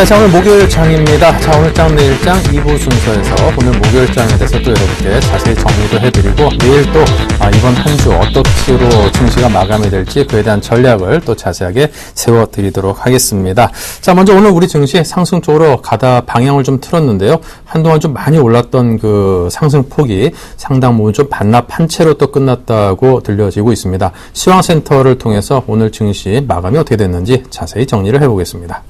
네, 자, 오늘 목요일장입니다. 자, 오늘 장, 내일장 2부 순서에서 오늘 목요일장에 대해서 또 여러분께 자세히 정리도 해드리고, 내일 또 이번 한 주 어떻게로 증시가 마감이 될지 그에 대한 전략을 또 자세하게 세워드리도록 하겠습니다. 자, 먼저 오늘 우리 증시 상승 쪽으로 가다 방향을 좀 틀었는데요. 한동안 좀 많이 올랐던 그 상승폭이 상당 부분 좀 반납한 채로 또 끝났다고 들려지고 있습니다. 시황센터를 통해서 오늘 증시 마감이 어떻게 됐는지 자세히 정리를 해보겠습니다.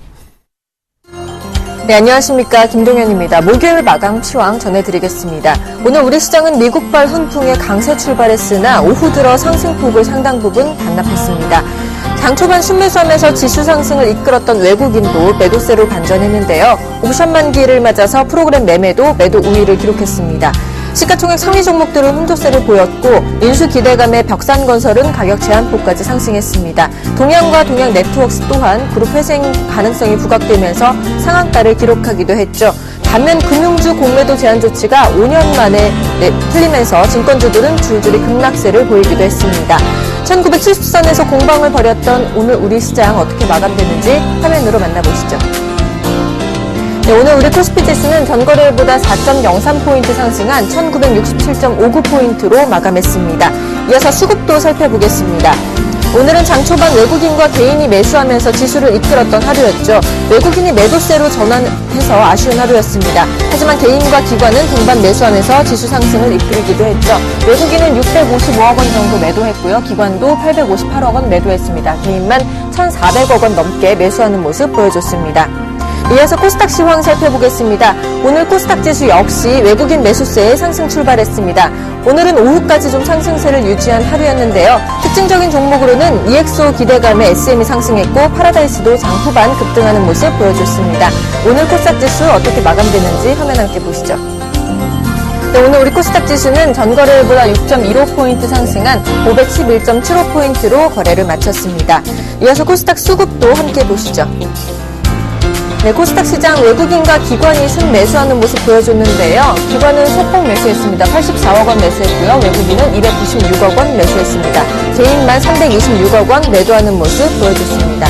네, 안녕하십니까. 김동현입니다. 목요일 마감 시황 전해드리겠습니다. 오늘 우리 시장은 미국발 훈풍에 강세 출발했으나 오후 들어 상승폭을 상당 부분 반납했습니다. 장 초반 순매수하면서 지수 상승을 이끌었던 외국인도 매도세로 반전했는데요. 옵션 만기를 맞아서 프로그램 매매도 매도 우위를 기록했습니다. 시가총액 상위 종목들은 혼조세를 보였고 인수 기대감에 벽산건설은 가격 제한폭까지 상승했습니다. 동양과 동양네트워크스 또한 그룹 회생 가능성이 부각되면서 상한가를 기록하기도 했죠. 반면 금융주 공매도 제한 조치가 5년 만에 풀리면서 증권주들은 줄줄이 급락세를 보이기도 했습니다. 1970선에서 공방을 벌였던 오늘 우리 시장 어떻게 마감되는지 화면으로 만나보시죠. 네, 오늘 우리 코스피 지수는 전거래일보다 4.03포인트 상승한 1967.59포인트로 마감했습니다. 이어서 수급도 살펴보겠습니다. 오늘은 장 초반 외국인과 개인이 매수하면서 지수를 이끌었던 하루였죠. 외국인이 매도세로 전환해서 아쉬운 하루였습니다. 하지만 개인과 기관은 동반 매수하면서 지수 상승을 이끌기도 했죠. 외국인은 655억 원 정도 매도했고요. 기관도 858억 원 매도했습니다. 개인만 1,400억 원 넘게 매수하는 모습 보여줬습니다. 이어서 코스닥 시황 살펴보겠습니다. 오늘 코스닥 지수 역시 외국인 매수세에 상승 출발했습니다. 오늘은 오후까지 좀 상승세를 유지한 하루였는데요. 특징적인 종목으로는 EXO 기대감에 SM이 상승했고 파라다이스도 장 후반 급등하는 모습 보여줬습니다. 오늘 코스닥 지수 어떻게 마감되는지 화면 함께 보시죠. 네, 오늘 우리 코스닥 지수는 전거래일보다 6.15포인트 상승한 511.75포인트로 거래를 마쳤습니다. 이어서 코스닥 수급도 함께 보시죠. 네, 코스닥 시장 외국인과 기관이 순매수하는 모습 보여줬는데요. 기관은 소폭 매수했습니다. 84억 원 매수했고요. 외국인은 296억 원 매수했습니다. 개인만 326억 원 매도하는 모습 보여줬습니다.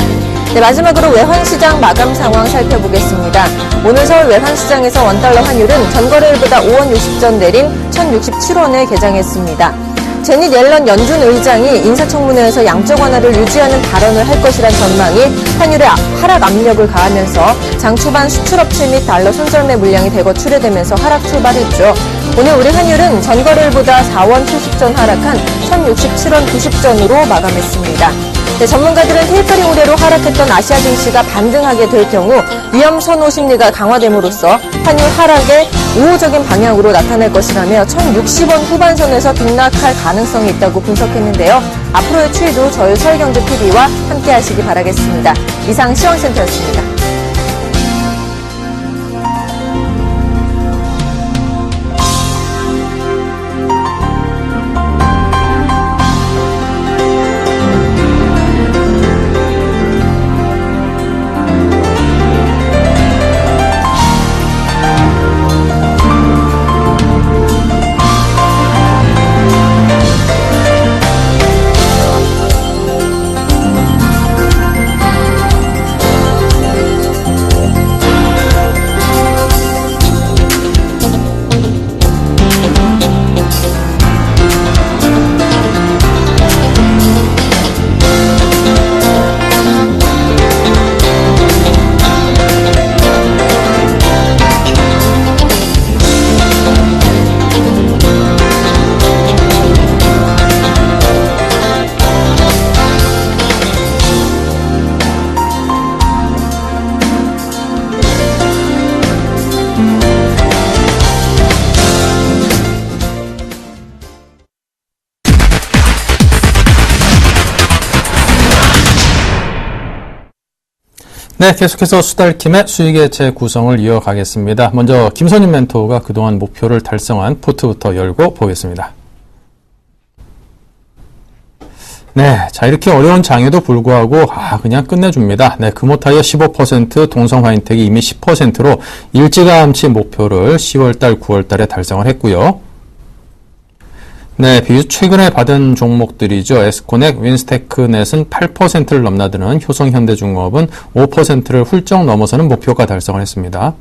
네, 마지막으로 외환시장 마감 상황 살펴보겠습니다. 오늘 서울 외환시장에서 원달러 환율은 전거래일보다 5원 60전 내린 1,067원에 개장했습니다. 제닛 옐런 연준 의장이 인사청문회에서 양적 완화를 유지하는 발언을 할 것이란 전망이 환율에 하락 압력을 가하면서 장 초반 수출업체 및 달러 손절매 물량이 대거 출회되면서 하락 출발했죠. 오늘 우리 환율은 전거래일보다 4원 70전 하락한 1,067원 90전으로 마감했습니다. 네, 전문가들은 테이퍼링 우려로 하락했던 아시아 증시가 반등하게 될 경우 위험 선호 심리가 강화됨으로써 환율 하락의 우호적인 방향으로 나타날 것이라며 1,060원 후반선에서 등락할 가능성이 있다고 분석했는데요. 앞으로의 추이도 저희 서울경제TV와 함께 하시기 바라겠습니다. 이상 시황센터였습니다. 네, 계속해서 수달킴의 수익의 재구성을 이어가겠습니다. 먼저 김선임 멘토가 그동안 목표를 달성한 포트부터 열고 보겠습니다. 네, 자, 이렇게 어려운 장에도 불구하고 그냥 끝내줍니다. 네, 금호타이어 15%, 동성화인텍이 이미 10%로 일찌감치 목표를 10월달, 9월달에 달성을 했고요. 네, 비교적 최근에 받은 종목들이죠. 에스코넥, 윈스테크넷은 8%를 넘나드는 효성현대중공업은 5%를 훌쩍 넘어서는 목표가 달성을 했습니다.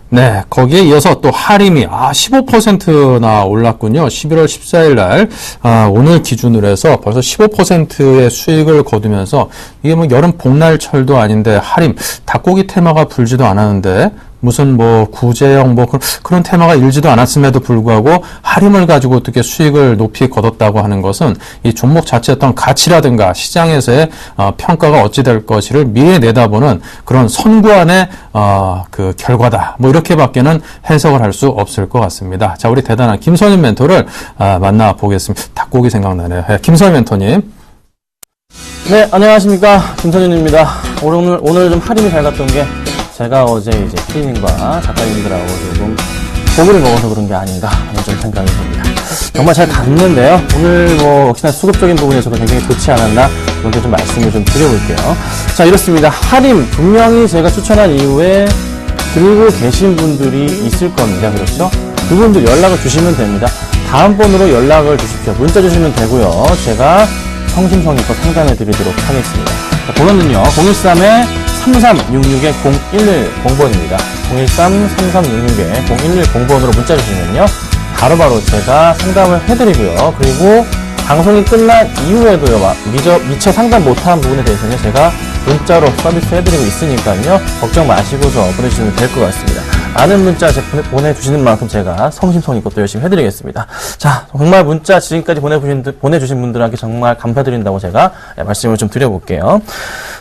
네, 거기에 이어서 또 하림이 15%나 올랐군요. 11월 14일 날 오늘 기준으로 해서 벌써 15%의 수익을 거두면서 이게 뭐 여름 복날철도 아닌데 하림 닭고기 테마가 불지도 않았는데 무슨 뭐 구제형 뭐 그런 테마가 일지도 않았음에도 불구하고 하림을 가지고 어떻게 수익을 높이 거뒀다고 하는 것은 이 종목 자체의 어떤 가치라든가 시장에서의 평가가 어찌 될 것이를 미리 내다보는 그런 선구안의 그 결과다. 뭐 이렇게밖에는 해석을 할 수 없을 것 같습니다. 자, 우리 대단한 김선윤 멘토를 만나보겠습니다. 닭고기 생각나네요. 네, 김선윤 멘토님. 네, 안녕하십니까. 김선윤입니다. 오늘 좀 할인이 잘 갔던 게 제가 어제 이제 피디님과 작가님들하고 조금 고기를 먹어서 그런 게 아닌가 하는 좀 생각이 듭니다. 정말 잘 갔는데요. 오늘 뭐 역시나 수급적인 부분에서도 굉장히 좋지 않았나 이렇게 좀 말씀을 좀 드려볼게요. 자, 이렇습니다. 할인 분명히 제가 추천한 이후에 들고 계신 분들이 있을 겁니다. 그렇죠? 그분들 연락을 주시면 됩니다. 다음 번호로 연락을 주십시오. 문자 주시면 되고요. 제가 성심성의껏 상담해 드리도록 하겠습니다. 자, 번호는요. 013-3366-0110번입니다. 013-3366-0110번으로 문자 주시면요. 바로바로 제가 상담을 해드리고요. 그리고 방송이 끝난 이후에도요. 미처 상담 못한 부분에 대해서는 제가 문자로 서비스 해드리고 있으니까요. 걱정 마시고서 보내주시면 될 것 같습니다. 많은 문자 보내주시는 만큼 제가 성심성의껏 또 열심히 해드리겠습니다. 자, 정말 문자 지금까지 보내주신 분들한테 정말 감사드린다고 제가 말씀을 좀 드려볼게요.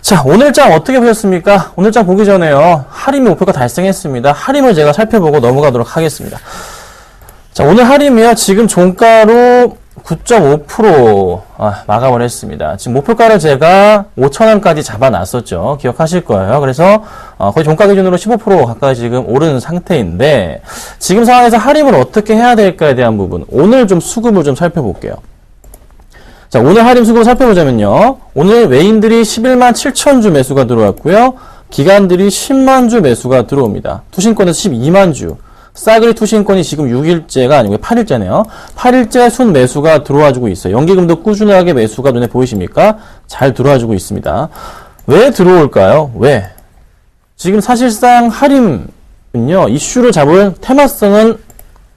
자, 오늘장 어떻게 보셨습니까? 오늘장 보기 전에요. 하림이 목표가 달성했습니다. 하림을 제가 살펴보고 넘어가도록 하겠습니다. 자, 오늘 하림이요. 지금 종가로 9.5% 마감을 했습니다. 지금 목표가를 제가 5,000원까지 잡아놨었죠. 기억하실 거예요. 그래서 거의 종가 기준으로 15% 가까이 지금 오른 상태인데 지금 상황에서 할인을 어떻게 해야 될까에 대한 부분 오늘 좀 수급을 좀 살펴볼게요. 자, 오늘 할인 수급을 살펴보자면요. 오늘 외인들이 11만 7천 주 매수가 들어왔고요. 기관들이 10만 주 매수가 들어옵니다. 투신권에서 12만 주. 싸그리 투신권이 지금 6일째가 아니고 8일째네요. 8일째 순 매수가 들어와주고 있어요. 연기금도 꾸준하게 매수가 눈에 보이십니까? 잘 들어와주고 있습니다. 왜 들어올까요? 왜? 지금 사실상 할인은요, 이슈를 잡을 테마성은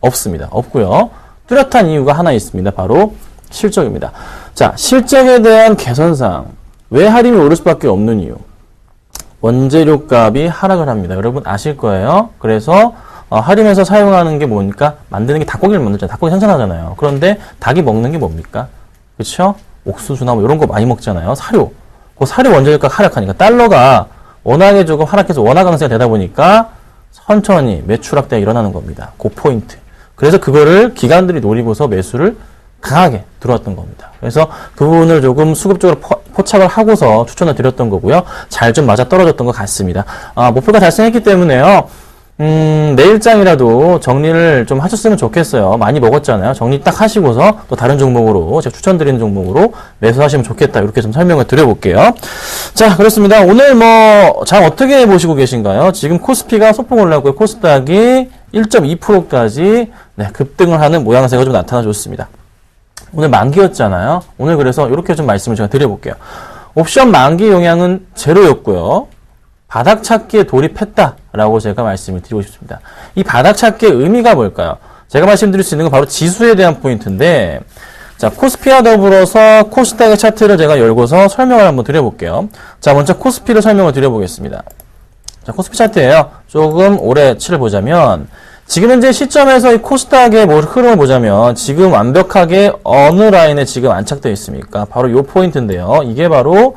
없습니다. 없고요. 뚜렷한 이유가 하나 있습니다. 바로 실적입니다. 자, 실적에 대한 개선사항. 왜 할인이 오를 수밖에 없는 이유? 원재료 값이 하락을 합니다. 여러분 아실 거예요. 그래서 할인에서 사용하는 게 뭡니까? 만드는 게 닭고기를 만들잖아요. 닭고기 생산하잖아요. 그런데 닭이 먹는 게 뭡니까? 그렇죠? 옥수수나 뭐 이런 거 많이 먹잖아요. 사료. 그 사료 원재료가 하락하니까 달러가 워낙에 조금 하락해서 원화 강세가 되다 보니까 천천히 매출 확대가 일어나는 겁니다. 그 포인트. 그래서 그거를 기관들이 노리고서 매수를 강하게 들어왔던 겁니다. 그래서 그 부분을 조금 수급적으로 포착을 하고서 추천을 드렸던 거고요. 잘 좀 맞아 떨어졌던 것 같습니다. 목표가 달성했기 때문에요. 내일장이라도 정리를 좀 하셨으면 좋겠어요. 많이 먹었잖아요. 정리 딱 하시고서 또 다른 종목으로, 제가 추천드리는 종목으로 매수하시면 좋겠다. 이렇게 좀 설명을 드려볼게요. 자, 그렇습니다. 오늘 장 어떻게 보시고 계신가요? 지금 코스피가 소폭 올랐고요. 코스닥이 1.2%까지 급등을 하는 모양새가 좀 나타나줬습니다. 오늘 만기였잖아요. 오늘 그래서 이렇게 좀 말씀을 제가 드려볼게요. 옵션 만기 영향은 제로였고요. 바닥 찾기에 돌입했다라고 제가 말씀을 드리고 싶습니다. 이 바닥 찾기의 의미가 뭘까요? 제가 말씀드릴 수 있는 건 바로 지수에 대한 포인트인데, 자, 코스피와 더불어서 코스닥의 차트를 제가 열고서 설명을 한번 드려볼게요. 자, 먼저 코스피를 설명을 드려보겠습니다. 자, 코스피 차트예요. 조금 오래 치를 보자면, 지금 현재 시점에서 이 코스닥의 흐름을 보자면, 지금 완벽하게 어느 라인에 지금 안착되어 있습니까? 바로 요 포인트인데요. 이게 바로,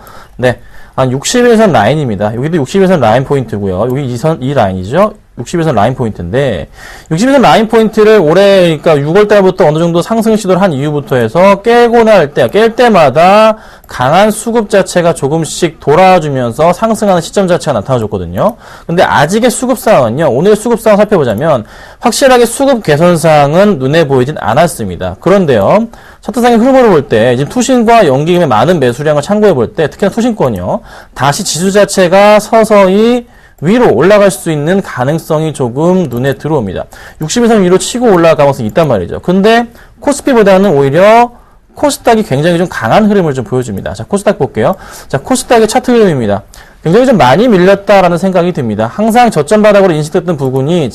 한 60일선 라인입니다. 여기도 60일선 라인 포인트고요. 여기 이 라인이죠. 60일선 라인 포인트인데 60일선 라인 포인트를 올해 그러니까 6월 달부터 어느 정도 상승 시도를 한 이후부터 해서 깰 때마다 강한 수급 자체가 조금씩 돌아주면서 상승하는 시점 자체가 나타나줬거든요. 근데 아직의 수급 상황은요. 오늘 수급 상황 살펴보자면 확실하게 수급 개선 사항은 눈에 보이진 않았습니다. 그런데요. 차트상의 흐름을 볼 때 지금 투신과 연기금의 많은 매수량을 참고해 볼 때 특히나 투신권이요. 다시 지수 자체가 서서히 위로 올라갈 수 있는 가능성이 조금 눈에 들어옵니다. 60에서 위로 치고 올라갈 가능성이 있단 말이죠. 근데 코스피보다는 오히려 코스닥이 굉장히 좀 강한 흐름을 좀 보여줍니다. 자, 코스닥 볼게요. 자, 코스닥의 차트 흐름입니다. 굉장히 좀 많이 밀렸다라는 생각이 듭니다. 항상 저점 바닥으로 인식됐던 부분이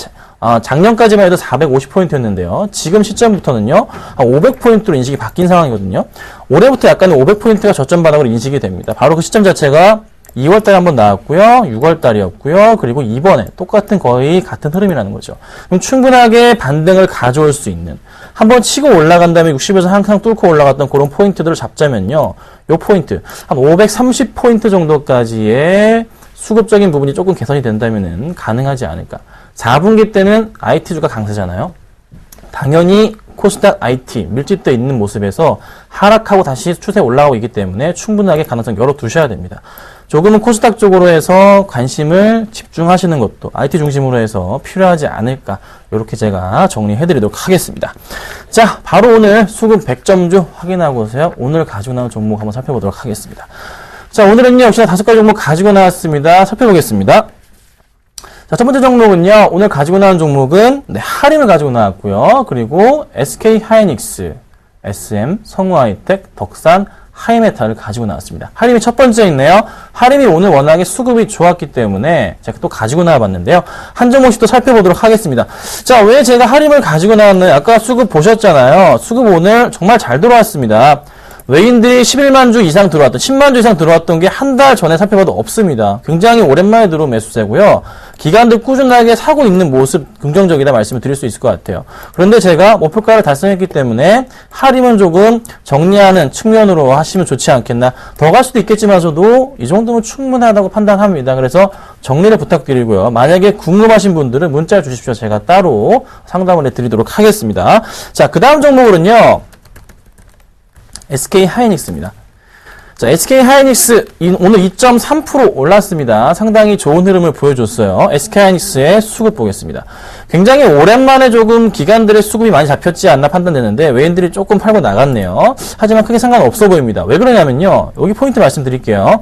작년까지만 해도 450포인트였는데요. 지금 시점부터는요, 한 500포인트로 인식이 바뀐 상황이거든요. 올해부터 약간 500포인트가 저점 바닥으로 인식이 됩니다. 바로 그 시점 자체가 2월달에 한번 나왔고요. 6월달이었고요. 그리고 이번에 똑같은 거의 같은 흐름이라는 거죠. 그럼 충분하게 반등을 가져올 수 있는 한번 치고 올라간 다음에 60에서 항상 뚫고 올라갔던 그런 포인트들을 잡자면요. 요 포인트 한 530포인트 정도까지의 수급적인 부분이 조금 개선이 된다면은 가능하지 않을까. 4분기 때는 IT주가 강세잖아요. 당연히 코스닥 IT 밀집되어 있는 모습에서 하락하고 다시 추세 올라가고 있기 때문에 충분하게 가능성 열어두셔야 됩니다. 조금은 코스닥 쪽으로 해서 관심을 집중하시는 것도 IT 중심으로 해서 필요하지 않을까, 이렇게 제가 정리해드리도록 하겠습니다. 자, 바로 오늘 수급 100점주 확인하고서요, 오늘 가지고 나온 종목 한번 살펴보도록 하겠습니다. 자, 오늘은요, 역시나 5가지 종목 가지고 나왔습니다. 살펴보겠습니다. 자, 첫 번째 종목은요, 오늘 가지고 나온 종목은 하림을 가지고 나왔고요. 그리고 SK하이닉스, SM, 성우하이텍, 덕산, 하이메탈을 가지고 나왔습니다. 하림이 첫 번째 있네요. 하림이 오늘 워낙에 수급이 좋았기 때문에 제가 또 가지고 나와봤는데요. 한 종목씩 또 살펴보도록 하겠습니다. 자, 왜 제가 하림을 가지고 나왔나요? 아까 수급 보셨잖아요. 수급 오늘 정말 잘 들어왔습니다. 외인들이 11만 주 이상 들어왔던, 10만 주 이상 들어왔던 게 한 달 전에 살펴봐도 없습니다. 굉장히 오랜만에 들어온 매수세고요. 기관들 꾸준하게 사고 있는 모습 긍정적이다 말씀을 드릴 수 있을 것 같아요. 그런데 제가 목표가를 달성했기 때문에 하림은 조금 정리하는 측면으로 하시면 좋지 않겠나. 더 갈 수도 있겠지만서도 이 정도면 충분하다고 판단합니다. 그래서 정리를 부탁드리고요. 만약에 궁금하신 분들은 문자 주십시오. 제가 따로 상담을 해드리도록 하겠습니다. 자, 그 다음 종목으로는요, SK하이닉스입니다. 자, SK하이닉스 오늘 2.3% 올랐습니다. 상당히 좋은 흐름을 보여줬어요. SK하이닉스의 수급 보겠습니다. 굉장히 오랜만에 조금 기관들의 수급이 많이 잡혔지 않나 판단되는데 외인들이 조금 팔고 나갔네요. 하지만 크게 상관없어 보입니다. 왜 그러냐면요, 여기 포인트 말씀드릴게요.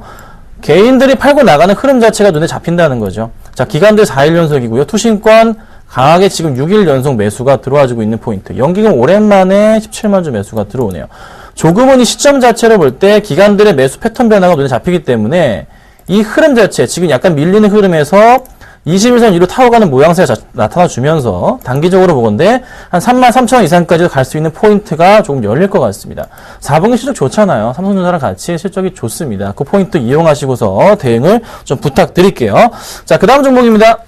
개인들이 팔고 나가는 흐름 자체가 눈에 잡힌다는 거죠. 자, 기관들 4일 연속이고요. 투신권 강하게 지금 6일 연속 매수가 들어와주고 있는 포인트. 연기금 오랜만에 17만 주 매수가 들어오네요. 조금은 이 시점 자체를 볼 때 기관들의 매수 패턴 변화가 눈에 잡히기 때문에 이 흐름 자체, 지금 약간 밀리는 흐름에서 21선 위로 타워가는 모양새가 나타나주면서 단기적으로 보건대 한 33,000원 이상까지 갈 수 있는 포인트가 조금 열릴 것 같습니다. 4분기 실적 좋잖아요. 삼성전자랑 같이 실적이 좋습니다. 그 포인트 이용하시고서 대응을 좀 부탁드릴게요. 자, 그 다음 종목입니다.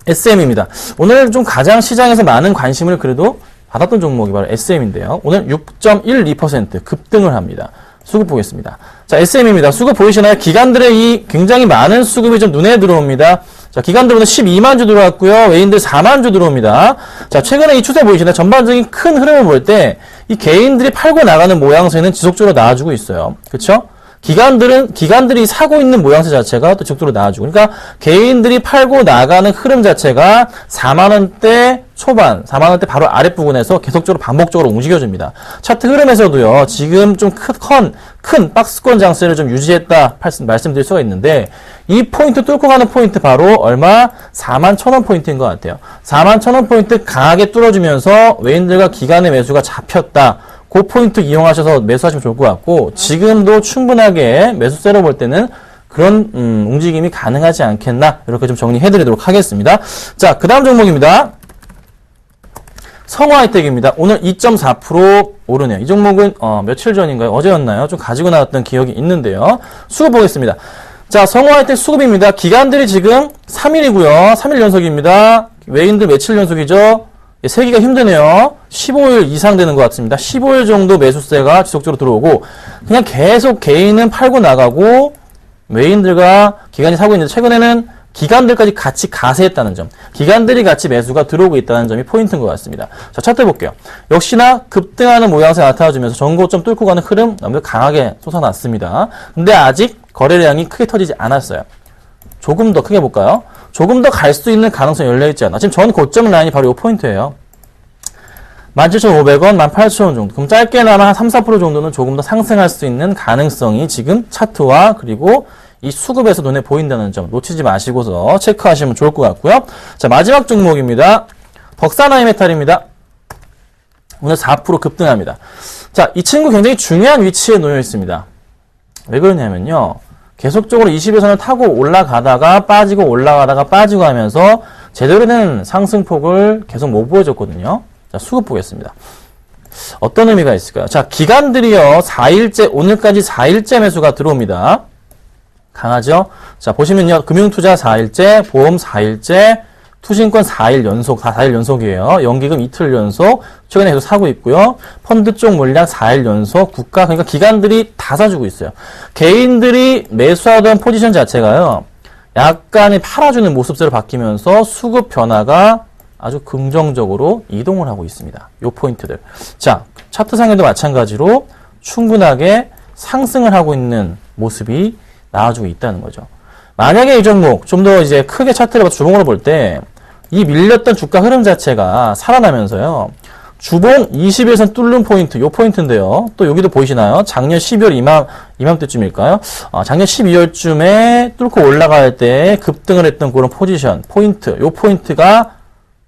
SM입니다. 오늘 좀 가장 시장에서 많은 관심을 그래도 받았던 종목이 바로 SM인데요. 오늘 6.12% 급등을 합니다. 수급 보겠습니다. 자, SM입니다. 수급 보이시나요? 기관들의 이 굉장히 많은 수급이 좀 눈에 들어옵니다. 자, 기관들 오늘 12만 주 들어왔고요. 외인들 4만 주 들어옵니다. 자, 최근에 이 추세 보이시나요? 전반적인 큰 흐름을 볼 때 이 개인들이 팔고 나가는 모양새는 지속적으로 나와주고 있어요. 그렇죠? 기관들이 사고 있는 모양새 자체가 또 지속적으로 나와주고, 그러니까 개인들이 팔고 나가는 흐름 자체가 4만원대 초반, 4만원대 바로 아랫부분에서 계속적으로 반복적으로 움직여줍니다. 차트 흐름에서도요, 지금 좀 큰 박스권 장세를 좀 유지했다 말씀드릴 수가 있는데, 이 포인트 뚫고 가는 포인트 바로 얼마? 41,000원 포인트인 것 같아요. 41,000원 포인트 강하게 뚫어주면서 외인들과 기관의 매수가 잡혔다. 그 포인트 이용하셔서 매수하시면 좋을 것 같고, 지금도 충분하게 매수세로 볼 때는 그런 움직임이 가능하지 않겠나, 이렇게 좀 정리해드리도록 하겠습니다. 자, 그 다음 종목입니다. 성우하이텍입니다. 오늘 2.4% 오르네요. 이 종목은 며칠 전인가요? 어제였나요? 좀 가지고 나왔던 기억이 있는데요. 수급 보겠습니다. 자, 성우하이텍 수급입니다. 기간들이 지금 3일이고요. 3일 연속입니다. 외인들 며칠 연속이죠? 세기가 힘드네요. 15일 이상 되는 것 같습니다. 15일 정도 매수세가 지속적으로 들어오고, 그냥 계속 개인은 팔고 나가고 외인들과 기관이 사고 있는데, 최근에는 기관들까지 같이 가세했다는 점, 기관들이 같이 매수가 들어오고 있다는 점이 포인트인 것 같습니다. 자, 차트 볼게요. 역시나 급등하는 모양새가 나타나주면서 전고점 뚫고 가는 흐름 너무 강하게 솟아났습니다. 근데 아직 거래량이 크게 터지지 않았어요. 조금 더 크게 볼까요? 조금 더 갈 수 있는 가능성이 열려있지 않나. 지금 전 고점 라인이 바로 이 포인트예요. 17,500원, 18,000원 정도. 그럼 짧게나마 한 3, 4% 정도는 조금 더 상승할 수 있는 가능성이 지금 차트와 그리고 이 수급에서 눈에 보인다는 점 놓치지 마시고서 체크하시면 좋을 것 같고요. 자, 마지막 종목입니다. 덕산하이메탈입니다. 오늘 4% 급등합니다. 자, 이 친구 굉장히 중요한 위치에 놓여 있습니다. 왜 그러냐면요. 계속적으로 20일선을 타고 올라가다가 빠지고 올라가다가 빠지고 하면서 제대로 된 상승폭을 계속 못 보여줬거든요. 자, 수급 보겠습니다. 어떤 의미가 있을까요? 자, 기관들이요. 4일째, 오늘까지 4일째 매수가 들어옵니다. 강하죠? 자, 보시면요. 금융투자 4일째, 보험 4일째, 투신권 4일 연속, 다 4일 연속이에요. 연기금 이틀 연속, 최근에 계속 사고 있고요. 펀드 쪽 물량 4일 연속, 국가, 그러니까 기관들이 다 사주고 있어요. 개인들이 매수하던 포지션 자체가요. 약간의 팔아주는 모습대로 바뀌면서 수급 변화가 아주 긍정적으로 이동을 하고 있습니다. 요 포인트들. 자, 차트상에도 마찬가지로 충분하게 상승을 하고 있는 모습이 나와주고 있다는 거죠. 만약에 이 종목 좀 더 이제 크게 차트를 봐서 주봉으로 볼 때 이 밀렸던 주가 흐름 자체가 살아나면서요. 주봉 21선 뚫는 포인트, 요 포인트인데요. 또 여기도 보이시나요? 작년 12월 이맘때쯤일까요? 작년 12월쯤에 뚫고 올라갈 때 급등을 했던 그런 포지션, 포인트, 요 포인트가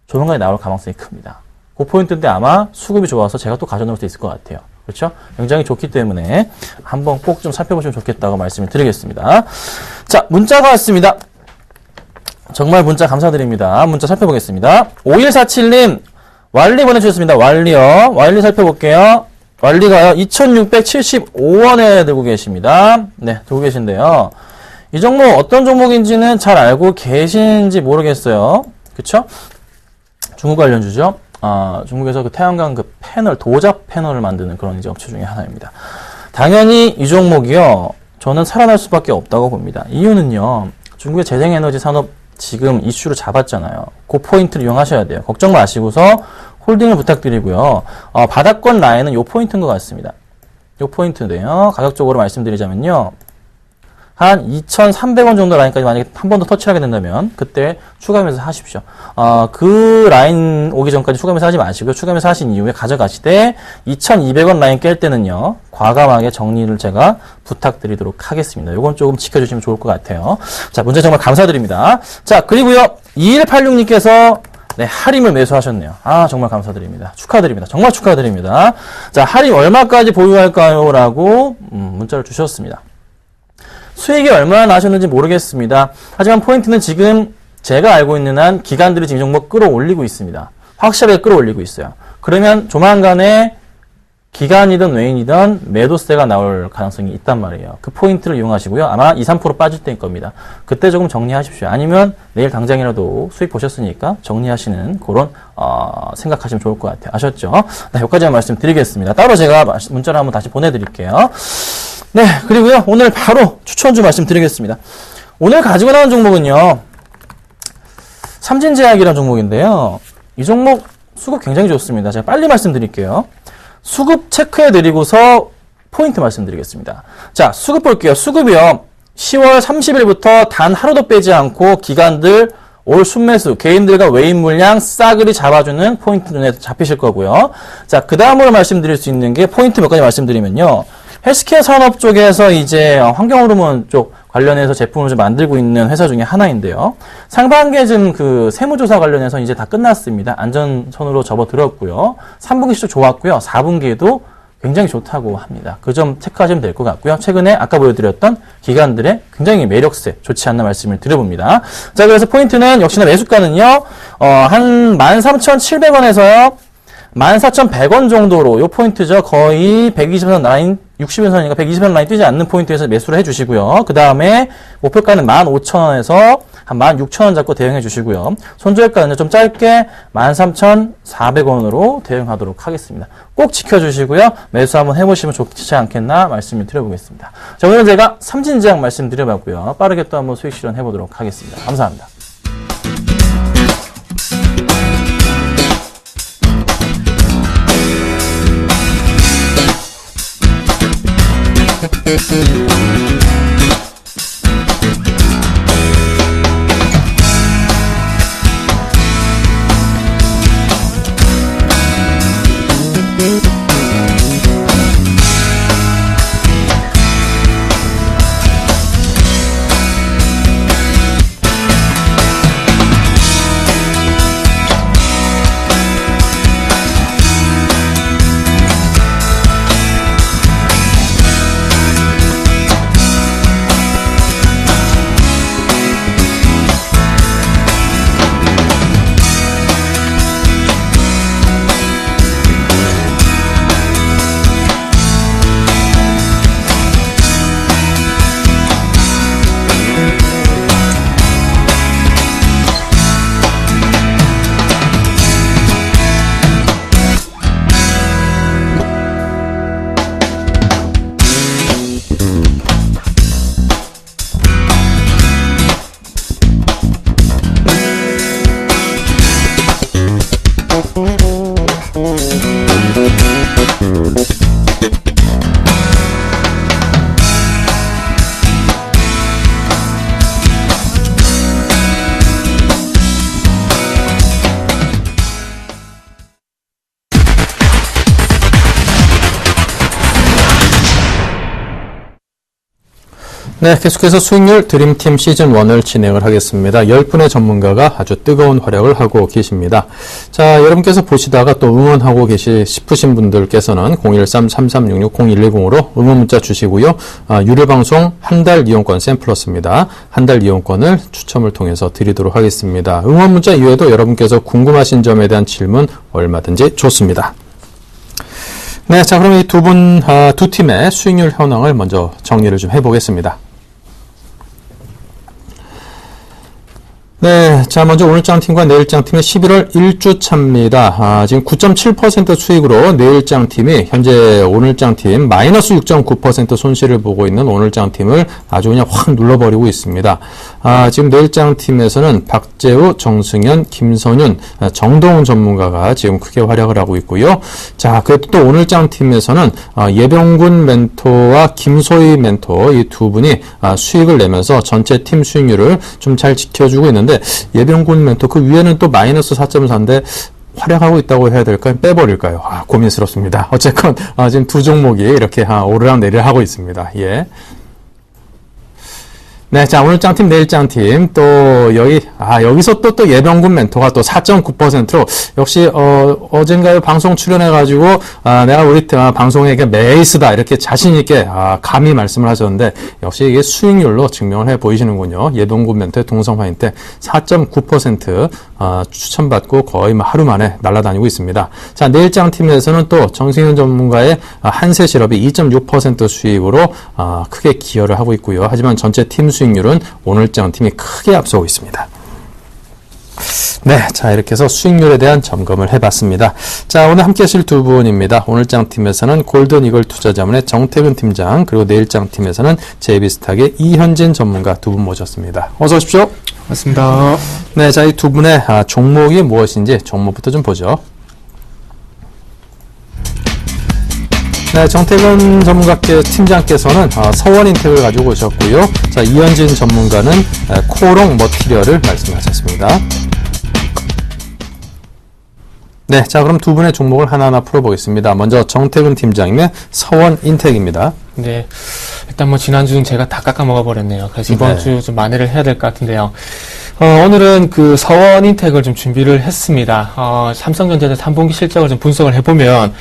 조만간에 나올 가능성이 큽니다. 그 포인트인데 아마 수급이 좋아서 제가 또 가져놓을 수 있을 것 같아요. 그렇죠? 굉장히 좋기 때문에 한번 꼭 좀 살펴보시면 좋겠다고 말씀을 드리겠습니다. 자, 문자가 왔습니다. 정말 문자 감사드립니다. 문자 살펴보겠습니다. 5147님, 왈리 보내주셨습니다. 왈리요. 왈리 살펴볼게요. 왈리가요, 2675원에 들고 계십니다. 네, 들고 계신데요. 이 종목 어떤 종목인지는 잘 알고 계신지 모르겠어요. 그쵸? 중국 관련주죠. 중국에서 그 태양광 그 패널, 도작 패널을 만드는 그런 이제 업체 중에 하나입니다. 당연히 이 종목이요, 저는 살아날 수밖에 없다고 봅니다. 이유는요, 중국의 재생에너지 산업 지금 이슈를 잡았잖아요. 그 포인트를 이용하셔야 돼요. 걱정 마시고서 홀딩을 부탁드리고요. 바닥권 라인은 요 포인트인 것 같습니다. 요 포인트인데요. 가격적으로 말씀드리자면요. 한 2,300원 정도 라인까지 만약에 한 번 더 터치하게 된다면 그때 추가하면서 하십시오. 그 라인 오기 전까지 추가하면서 하지 마시고요. 추가하면서 하신 이후에 가져가시되 2,200원 라인 깰 때는요. 과감하게 정리를 제가 부탁드리도록 하겠습니다. 요건 조금 지켜주시면 좋을 것 같아요. 자, 문제 정말 감사드립니다. 자, 그리고요. 2186님께서 네, 할인을 매수하셨네요. 정말 감사드립니다. 축하드립니다. 정말 축하드립니다. 자, 할인 얼마까지 보유할까요? 라고 문자를 주셨습니다. 수익이 얼마나 나셨는지 모르겠습니다. 하지만 포인트는 지금 제가 알고 있는 한 기관들이 지금 종목 끌어올리고 있습니다. 확실하게 끌어올리고 있어요. 그러면 조만간에 기관이든 외인이든 매도세가 나올 가능성이 있단 말이에요. 그 포인트를 이용하시고요. 아마 2, 3% 빠질 때일 겁니다. 그때 조금 정리하십시오. 아니면 내일 당장이라도 수익 보셨으니까 정리하시는 그런 생각하시면 좋을 것 같아요. 아셨죠? 네, 여기까지만 말씀드리겠습니다. 따로 제가 문자를 한번 다시 보내드릴게요. 네, 그리고요, 오늘 바로 추천주 말씀드리겠습니다. 오늘 가지고 나온 종목은요, 삼진제약이라는 종목인데요. 이 종목 수급 굉장히 좋습니다. 제가 빨리 말씀드릴게요. 수급 체크해드리고서 포인트 말씀드리겠습니다. 자, 수급 볼게요. 수급이요, 10월 30일부터 단 하루도 빼지 않고 기관들 올 순매수, 개인들과 외인 물량 싸그리 잡아주는 포인트 눈에 잡히실 거고요. 자, 그 다음으로 말씀드릴 수 있는 게 포인트 몇 가지 말씀드리면요. 헬스케어 산업 쪽에서 이제 환경호르몬 쪽 관련해서 제품을 좀 만들고 있는 회사 중에 하나인데요. 상반기에 좀 그 세무조사 관련해서 이제 다 끝났습니다. 안전선으로 접어들었고요. 3분기 시도 좋았고요. 4분기에도 굉장히 좋다고 합니다. 그 점 체크하시면 될 것 같고요. 최근에 아까 보여드렸던 기관들의 굉장히 매력세 좋지 않나 말씀을 드려봅니다. 자, 그래서 포인트는 역시나 매수가는요. 한 13,700원에서요. 14,100원 정도로 요 포인트죠. 거의 120선 라인, 60일선이니까 120선 라인 뛰지 않는 포인트에서 매수를 해주시고요. 그 다음에 목표가는 15,000원에서 한 16,000원 잡고 대응해 주시고요. 손절가는 좀 짧게 13,400원으로 대응하도록 하겠습니다. 꼭 지켜주시고요. 매수 한번 해보시면 좋지 않겠나 말씀을 드려보겠습니다. 자, 오늘 제가 삼진제약 말씀드려봤고요. 빠르게 또 한번 수익 실현 해보도록 하겠습니다. 감사합니다. 네, 계속해서 수익률 드림팀 시즌1을 진행을 하겠습니다. 10분의 전문가가 아주 뜨거운 활약을 하고 계십니다. 자, 여러분께서 보시다가 또 응원하고 싶으신 분들께서는 013-3366-0110으로 응원 문자 주시고요. 유료방송 한 달 이용권 샘플러스입니다. 한 달 이용권을 추첨을 통해서 드리도록 하겠습니다. 응원 문자 이외에도 여러분께서 궁금하신 점에 대한 질문 얼마든지 좋습니다. 네, 자, 그럼 이 두 팀의 수익률 현황을 먼저 정리를 좀 해보겠습니다. 네, 자, 먼저 오늘장 팀과 내일장 팀의 11월 1주차입니다. 지금 9.7% 수익으로 내일장 팀이 현재 오늘장 팀 마이너스 6.9% 손실을 보고 있는 오늘장 팀을 아주 그냥 확 눌러버리고 있습니다. 지금 내일장 팀에서는 박재우, 정승현, 김선윤, 정동훈 전문가가 지금 크게 활약을 하고 있고요. 자, 그래도 또 오늘장 팀에서는 예병군 멘토와 김소희 멘토 이 두 분이 수익을 내면서 전체 팀 수익률을 좀 잘 지켜주고 있는데 예병군 멘토 그 위에는 또 마이너스 4.4인데 활약하고 있다고 해야 될까요? 빼버릴까요? 고민스럽습니다. 어쨌건 지금 두 종목이 이렇게 오르락 내리락 하고 있습니다. 예. 네, 자, 오늘 짱팀, 내일 짱팀, 또, 여기서 또 예병군 멘토가 또 4.9%로, 역시, 어젠가요, 방송 출연해가지고, 내가 우리 방송에게 메이스다, 이렇게 자신있게, 감히 말씀을 하셨는데, 역시 이게 수익률로 증명을 해 보이시는군요. 예병군 멘토의 동성화인 때 4.9%, 추천받고 거의 하루 만에 날아다니고 있습니다. 자, 내일 짱팀에서는 또 정승현 전문가의 한세실업이 2.6% 수익으로, 크게 기여를 하고 있고요. 하지만 전체 팀 수익률은 오늘장 팀이 크게 앞서고 있습니다. 네, 자, 이렇게 해서 수익률에 대한 점검을 해봤습니다. 자, 오늘 함께 하실 두 분입니다. 오늘장 팀에서는 골든이글 투자자문의 정태근 팀장, 그리고 내일장 팀에서는 제이비스탁의 이현진 전문가 두 분 모셨습니다. 어서 오십시오. 맞습니다. 네, 자, 이 두 분의 종목이 무엇인지 종목부터 좀 보죠. 네, 정태근 팀장께서는 서원인텍을 가지고 오셨고요. 자, 이현진 전문가는 코롱 머티리얼을 말씀하셨습니다. 네, 자, 그럼 두 분의 종목을 하나하나 풀어보겠습니다. 먼저 정태근 팀장님의 서원인텍입니다. 네. 일단 지난주는 제가 다 깎아 먹어버렸네요. 그래서 이번 주 좀 만회를 해야 될 것 같은데요. 오늘은 그 서원인텍을 좀 준비를 했습니다. 삼성전자의 3분기 실적을 좀 분석을 해보면,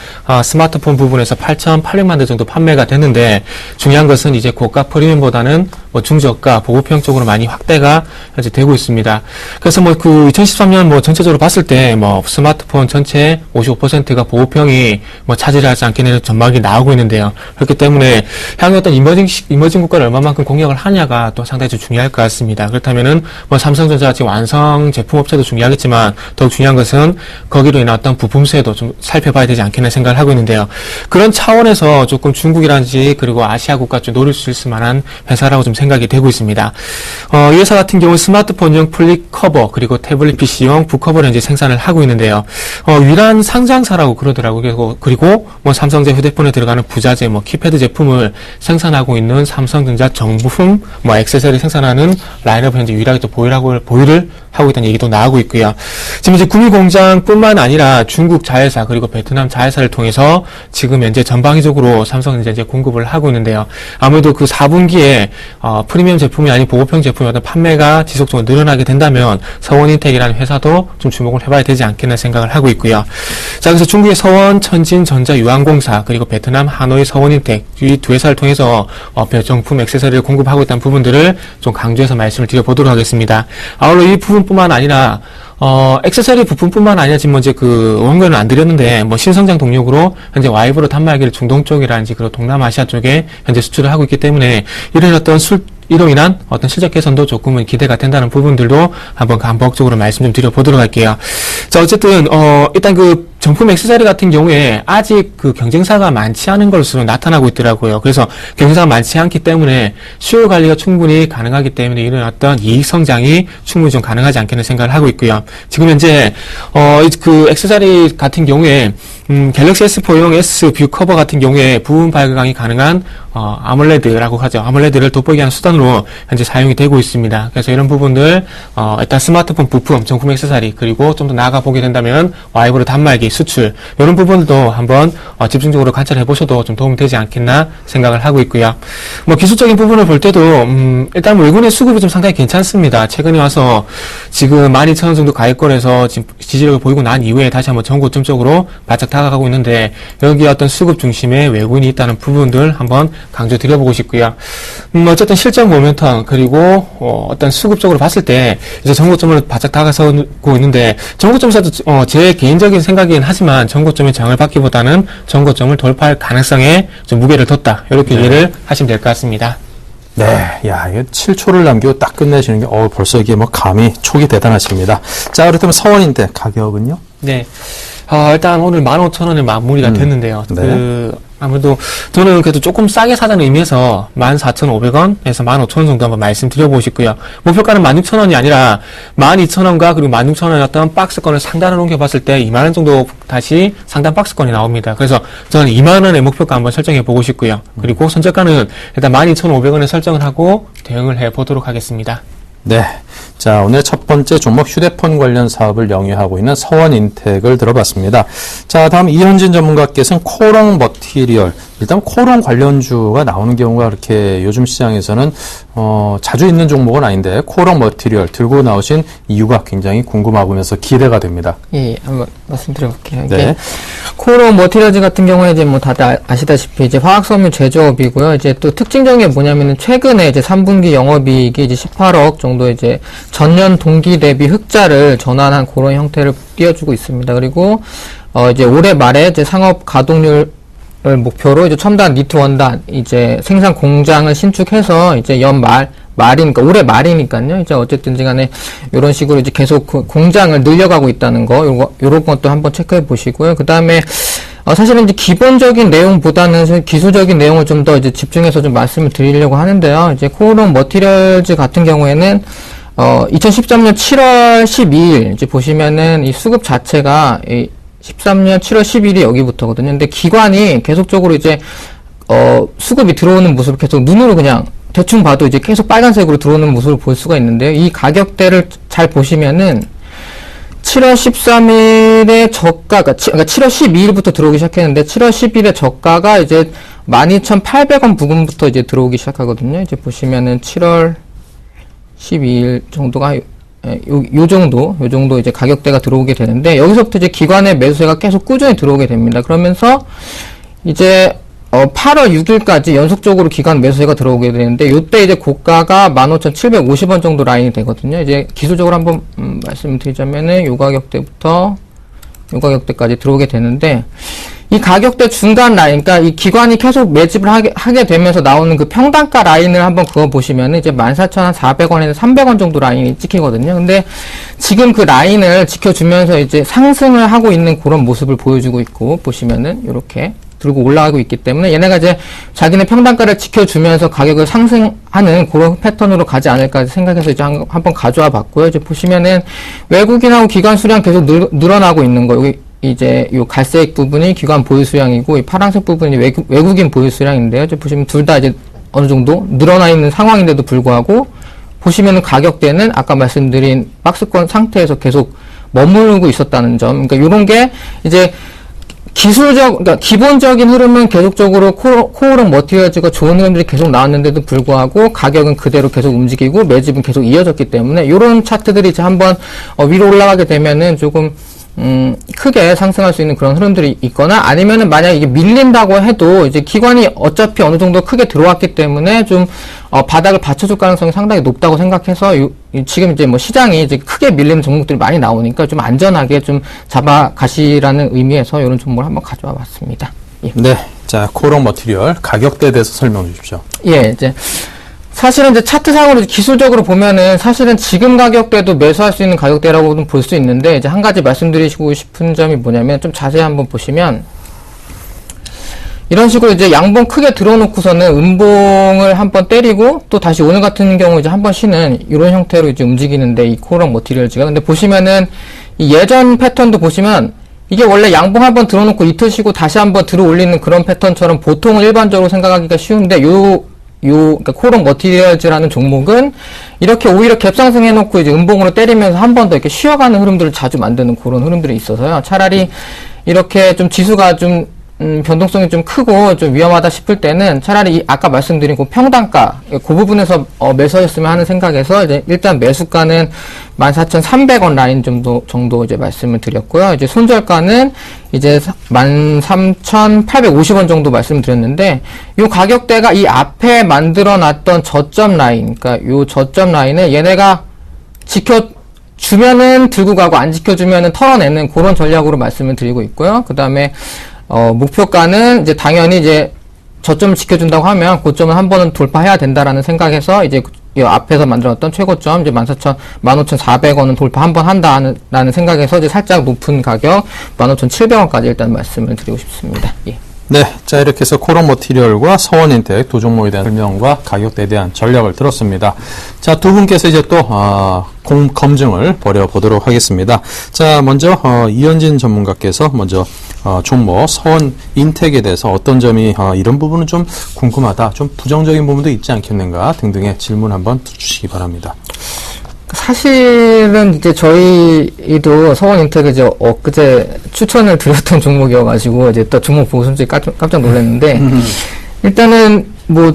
스마트폰 부분에서 8,800만 대 정도 판매가 됐는데, 중요한 것은 이제 고가 프리미엄보다는 중저가, 보급형 쪽으로 많이 확대가 현재 되고 있습니다. 그래서 2013년 전체적으로 봤을 때, 스마트폰 전체 55%가 보급형이 차지를 하지 않겠냐는 전망이 나오고 있는데요. 그렇기 때문에 향후 어떤 이머징 국가를 얼마만큼 공략을 하냐가 또 상당히 좀 중요할 것 같습니다. 그렇다면은 삼성전자 지금 완성 제품 업체도 중요하겠지만 더욱 중요한 것은 거기로 인한 어떤 부품수혜도 좀 살펴봐야 되지 않겠나 생각을 하고 있는데요. 그런 차원에서 조금 중국이라든지 그리고 아시아 국가 쪽 노릴 수 있을 만한 회사라고 좀 생각이 되고 있습니다. 이 회사 같은 경우 스마트폰용 플립 커버 그리고 태블릿 PC용 북커버를 현재 생산을 하고 있는데요. 위란 상장사라고 그러더라고요. 그리고 삼성제 휴대폰에 들어가는 부자재 키패드 제품을 생산하고 있는 삼성전자 정부품 액세서리 생산하는 라인업을 현재 유일하게 또 보유를 하고 있다는 얘기도 나오고 있고요. 지금 이제 구미 공장뿐만 아니라 중국 자회사 그리고 베트남 자회사를 통해서 지금 현재 전방위적으로 삼성전자 이제 공급을 하고 있는데요. 아무래도 그 4분기에 프리미엄 제품이 아닌 보급형 제품의 어떤 판매가 지속적으로 늘어나게 된다면 서원인텍이라는 회사도 좀 주목을 해봐야 되지 않겠나 생각을 하고 있고요. 자, 그래서 중국의 서원, 천진, 전자, 유한공사 그리고 베트남 하노이 서원인텍 이 두 회사를 통해서 정품 액세서리를 공급하고 있다는 부분들을 좀 강조해서 말씀을 드려보도록 하겠습니다. 아울러 이 부분뿐만 아니라 액세서리 부품뿐만 아니라 지금 이제 원고는 안 드렸는데 신성장 동력으로 현재 와이브로 단말기를 중동 쪽이라든지 그리고 동남아시아 쪽에 현재 수출을 하고 있기 때문에 이런 이로 인한 어떤 실적 개선도 조금은 기대가 된다는 부분들도 한번 간법적으로 말씀 좀 드려보도록 할게요. 자, 어쨌든, 일단 정품 액세서리 같은 경우에 아직 경쟁사가 많지 않은 것으로 나타나고 있더라고요. 그래서 경쟁사가 많지 않기 때문에 수요 관리가 충분히 가능하기 때문에 이런 어떤 이익 성장이 충분히 좀 가능하지 않겠는 생각을 하고 있고요. 지금 현재, 액세서리 같은 경우에 갤럭시 S4용 S 뷰 커버 같은 경우에 부분 발광이 가능한 아몰레드라고 하죠. 아몰레드를 돋보이게 하는 수단으로 현재 사용이 되고 있습니다. 그래서 이런 부분들 일단 스마트폰 부품, 정품 액세서리, 그리고 좀 더 나아가 보게 된다면 와이브로 단말기, 수출 이런 부분들도 한번 집중적으로 관찰해 보셔도 좀 도움이 되지 않겠나 생각을 하고 있고요. 뭐 기술적인 부분을 볼 때도 일단 외국인의 수급이 좀 상당히 괜찮습니다. 최근에 와서 지금 12,000원 정도 가입권에서 지금 지지력을 보이고 난 이후에 다시 한번 전고점 쪽으로 바짝 다가가고 있는데, 여기 어떤 수급 중심의 외국인이 있다는 부분들 한번 강조 드려보고 싶고요. 어쨌든 실적 모멘텀 그리고 어떤 수급적으로 봤을 때 이제 전고점을 바짝 다가서고 있는데, 전고점에서도 제 개인적인 생각이긴 하지만 전고점의 장을 받기보다는 전고점을 돌파할 가능성에 좀 무게를 뒀다, 이렇게 이해를 하시면 될 것 같습니다. 네, 야, 이거 7초를 남기고 딱 끝내시는 게, 벌써 이게 뭐 감이 촉이 대단하십니다. 자, 그렇다면 서원인데 가격은요? 네. 일단 오늘 15,000원에 마무리가 됐는데요. 네. 아무래도 저는 그래도 조금 싸게 사자는 의미에서 14,500원에서 15,000원 정도 한번 말씀드려보고 싶고요. 목표가는 16,000원이 아니라 12,000원과 그리고 16,000원이었던 박스권을 상단을 옮겨봤을 때 2만원 정도 다시 상단 박스권이 나옵니다. 그래서 저는 2만원의 목표가 한번 설정해보고 싶고요. 그리고 선저가는 일단 12,500원에 설정을 하고 대응을 해보도록 하겠습니다. 네. 자, 오늘 첫 번째 종목 휴대폰 관련 사업을 영위하고 있는 서원인텍을 들어봤습니다. 자, 다음 이현진 전문가께서는 코롱 머티리얼. 일단 코롱 관련주가 나오는 경우가 그렇게 요즘 시장에서는 자주 있는 종목은 아닌데, 코롱 머티리얼 들고 나오신 이유가 굉장히 궁금하면서 기대가 됩니다. 예, 한번 말씀드려볼게요. 네. 이게 코롱 머티리얼즈 같은 경우에 이제 뭐 다들 아시다시피 이제 화학섬유 제조업이고요. 이제 또 특징적인 게 뭐냐면은 최근에 이제 3분기 영업이익이 이제 18억 정도 이제 전년 동기 대비 흑자를 전환한 그런 형태를 띄워주고 있습니다. 그리고 이제 올해 말에 이제 상업 가동률 을 목표로 이제 첨단 니트 원단 이제 생산 공장을 신축해서 이제 말이니까 올해 말이니까요. 이제 어쨌든 간에 이런 식으로 이제 계속 공장을 늘려가고 있다는 거, 요런 것도 한번 체크해 보시고요. 그 다음에 사실은 이제 기본적인 내용보다는 기술적인 내용을 좀 더 이제 집중해서 좀 말씀을 드리려고 하는데요. 이제 코롱 머티리얼즈 같은 경우에는 2013년 7월 12일 이제 보시면은 이 수급 자체가 13년 7월 10일이 여기부터거든요. 근데 기관이 계속적으로 이제 수급이 들어오는 모습을 계속 눈으로 그냥 대충 봐도 이제 계속 빨간색으로 들어오는 모습을 볼 수가 있는데요. 이 가격대를 잘 보시면은 7월 13일에 저가가, 그러니까 7월 12일부터 들어오기 시작했는데 7월 10일에 저가가 이제 12,800원 부근부터 이제 들어오기 시작하거든요. 이제 보시면은 7월 12일 정도가 요 정도 이제 가격대가 들어오게 되는데, 여기서부터 이제 기관의 매수세가 계속 꾸준히 들어오게 됩니다. 그러면서 이제 8월 6일까지 연속적으로 기관 매수세가 들어오게 되는데, 요때 이제 고가가 15,750원 정도 라인이 되거든요. 이제 기술적으로 한번 말씀드리자면은 요 가격대부터 요 가격대까지 들어오게 되는데, 이 가격대 중간 라인, 그러니까 이 기관이 계속 매집을 하게 되면서 나오는 그 평단가 라인을 한번 그어 보시면은 이제 14,400원에서 300원 정도 라인이 찍히거든요. 근데 지금 그 라인을 지켜주면서 이제 상승을 하고 있는 그런 모습을 보여주고 있고, 보시면은 이렇게 들고 올라가고 있기 때문에 얘네가 이제 자기네 평단가를 지켜주면서 가격을 상승하는 그런 패턴으로 가지 않을까 생각해서 이제 한번 가져와 봤고요. 이제 보시면은 외국인하고 기관 수량 계속 늘어나고 있는 거, 여기 이제 요 갈색 부분이 기관 보유 수량이고, 이 파란색 부분이 외국인 보유 수량인데요. 이제 보시면 둘 다 이제 어느 정도 늘어나 있는 상황인데도 불구하고, 보시면은 가격대는 아까 말씀드린 박스권 상태에서 계속 머무르고 있었다는 점. 그러니까 요런 게 이제 그러니까 기본적인 흐름은 계속적으로 코오롱 머티리얼즈가 좋은 흐름들이 계속 나왔는데도 불구하고 가격은 그대로 계속 움직이고 매집은 계속 이어졌기 때문에, 요런 차트들이 이제 한번 위로 올라가게 되면은 조금 크게 상승할 수 있는 그런 흐름들이 있거나, 아니면은 만약 이게 밀린다고 해도 이제 기관이 어차피 어느 정도 크게 들어왔기 때문에 좀 바닥을 받쳐줄 가능성이 상당히 높다고 생각해서 지금 이제 뭐 시장이 이제 크게 밀리는 종목들이 많이 나오니까 좀 안전하게 좀 잡아가시라는 의미에서 이런 종목을 한번 가져와 봤습니다. 예. 네. 자, 코롱 머티리얼 가격대에 대해서 설명해 주십시오. 예, 이제 사실은 이제 차트상으로 기술적으로 보면은 사실은 지금 가격대도 매수할 수 있는 가격대라고는 볼 수 있는데, 이제 한 가지 말씀드리고 싶은 점이 뭐냐면, 좀 자세히 한번 보시면 이런 식으로 이제 양봉 크게 들어놓고서는 음봉을 한번 때리고 또 다시 오늘 같은 경우 이제 한번 쉬는 이런 형태로 이제 움직이는데, 이 코롱 머티리얼즈가. 근데 보시면은 이 예전 패턴도 보시면 이게 원래 양봉 한번 들어놓고 이틀 쉬고 다시 한번 들어 올리는 그런 패턴처럼 보통은 일반적으로 생각하기가 쉬운데 그러니까 코롱 머티리얼즈라는 종목은 이렇게 오히려 갭상승 해놓고 이제 음봉으로 때리면서 한 번 더 이렇게 쉬어가는 흐름들을 자주 만드는 그런 흐름들이 있어서요. 차라리 이렇게 좀 지수가 좀 변동성이 좀 크고 좀 위험하다 싶을 때는 차라리 아까 말씀드린 그 평단가 그 부분에서 매수했으면 하는 생각에서 이제 일단 매수가는 14,300원 라인 정도 이제 말씀을 드렸고요. 이제 손절가는 이제 13,850원 정도 말씀을 드렸는데 요 가격대가 이 앞에 만들어 놨던 저점 라인, 그러니까 요 저점 라인을 얘네가 지켜주면은 들고 가고 안 지켜주면은 털어내는 그런 전략으로 말씀을 드리고 있고요. 그 다음에 목표가는 이제 당연히 이제 저점을 지켜준다고 하면 고점을 한 번은 돌파해야 된다라는 생각에서 이제 이 앞에서 만들었던 최고점 이제 15,400원은 돌파 한 번 한다라는 생각에서 이제 살짝 높은 가격 15,700원까지 일단 말씀을 드리고 싶습니다. 예. 네, 자 이렇게 해서 코롱 머티리얼과 서원인텍 두 종목에 대한 설명과 가격대에 대한 전략을 들었습니다. 자, 두 분께서 이제 또 검증을 벌여보도록 하겠습니다. 자, 먼저 이현진 전문가께서 먼저 종목 서원인텍에 대해서 어떤 점이 이런 부분은 좀 궁금하다, 좀 부정적인 부분도 있지 않겠는가 등등의 질문 한번 주시기 바랍니다. 사실은 이제 저희도 서원인텍 이제 엊그제 추천을 드렸던 종목이어가지고 이제 또 종목 보고 솔직히 깜짝 놀랐는데 일단은 뭐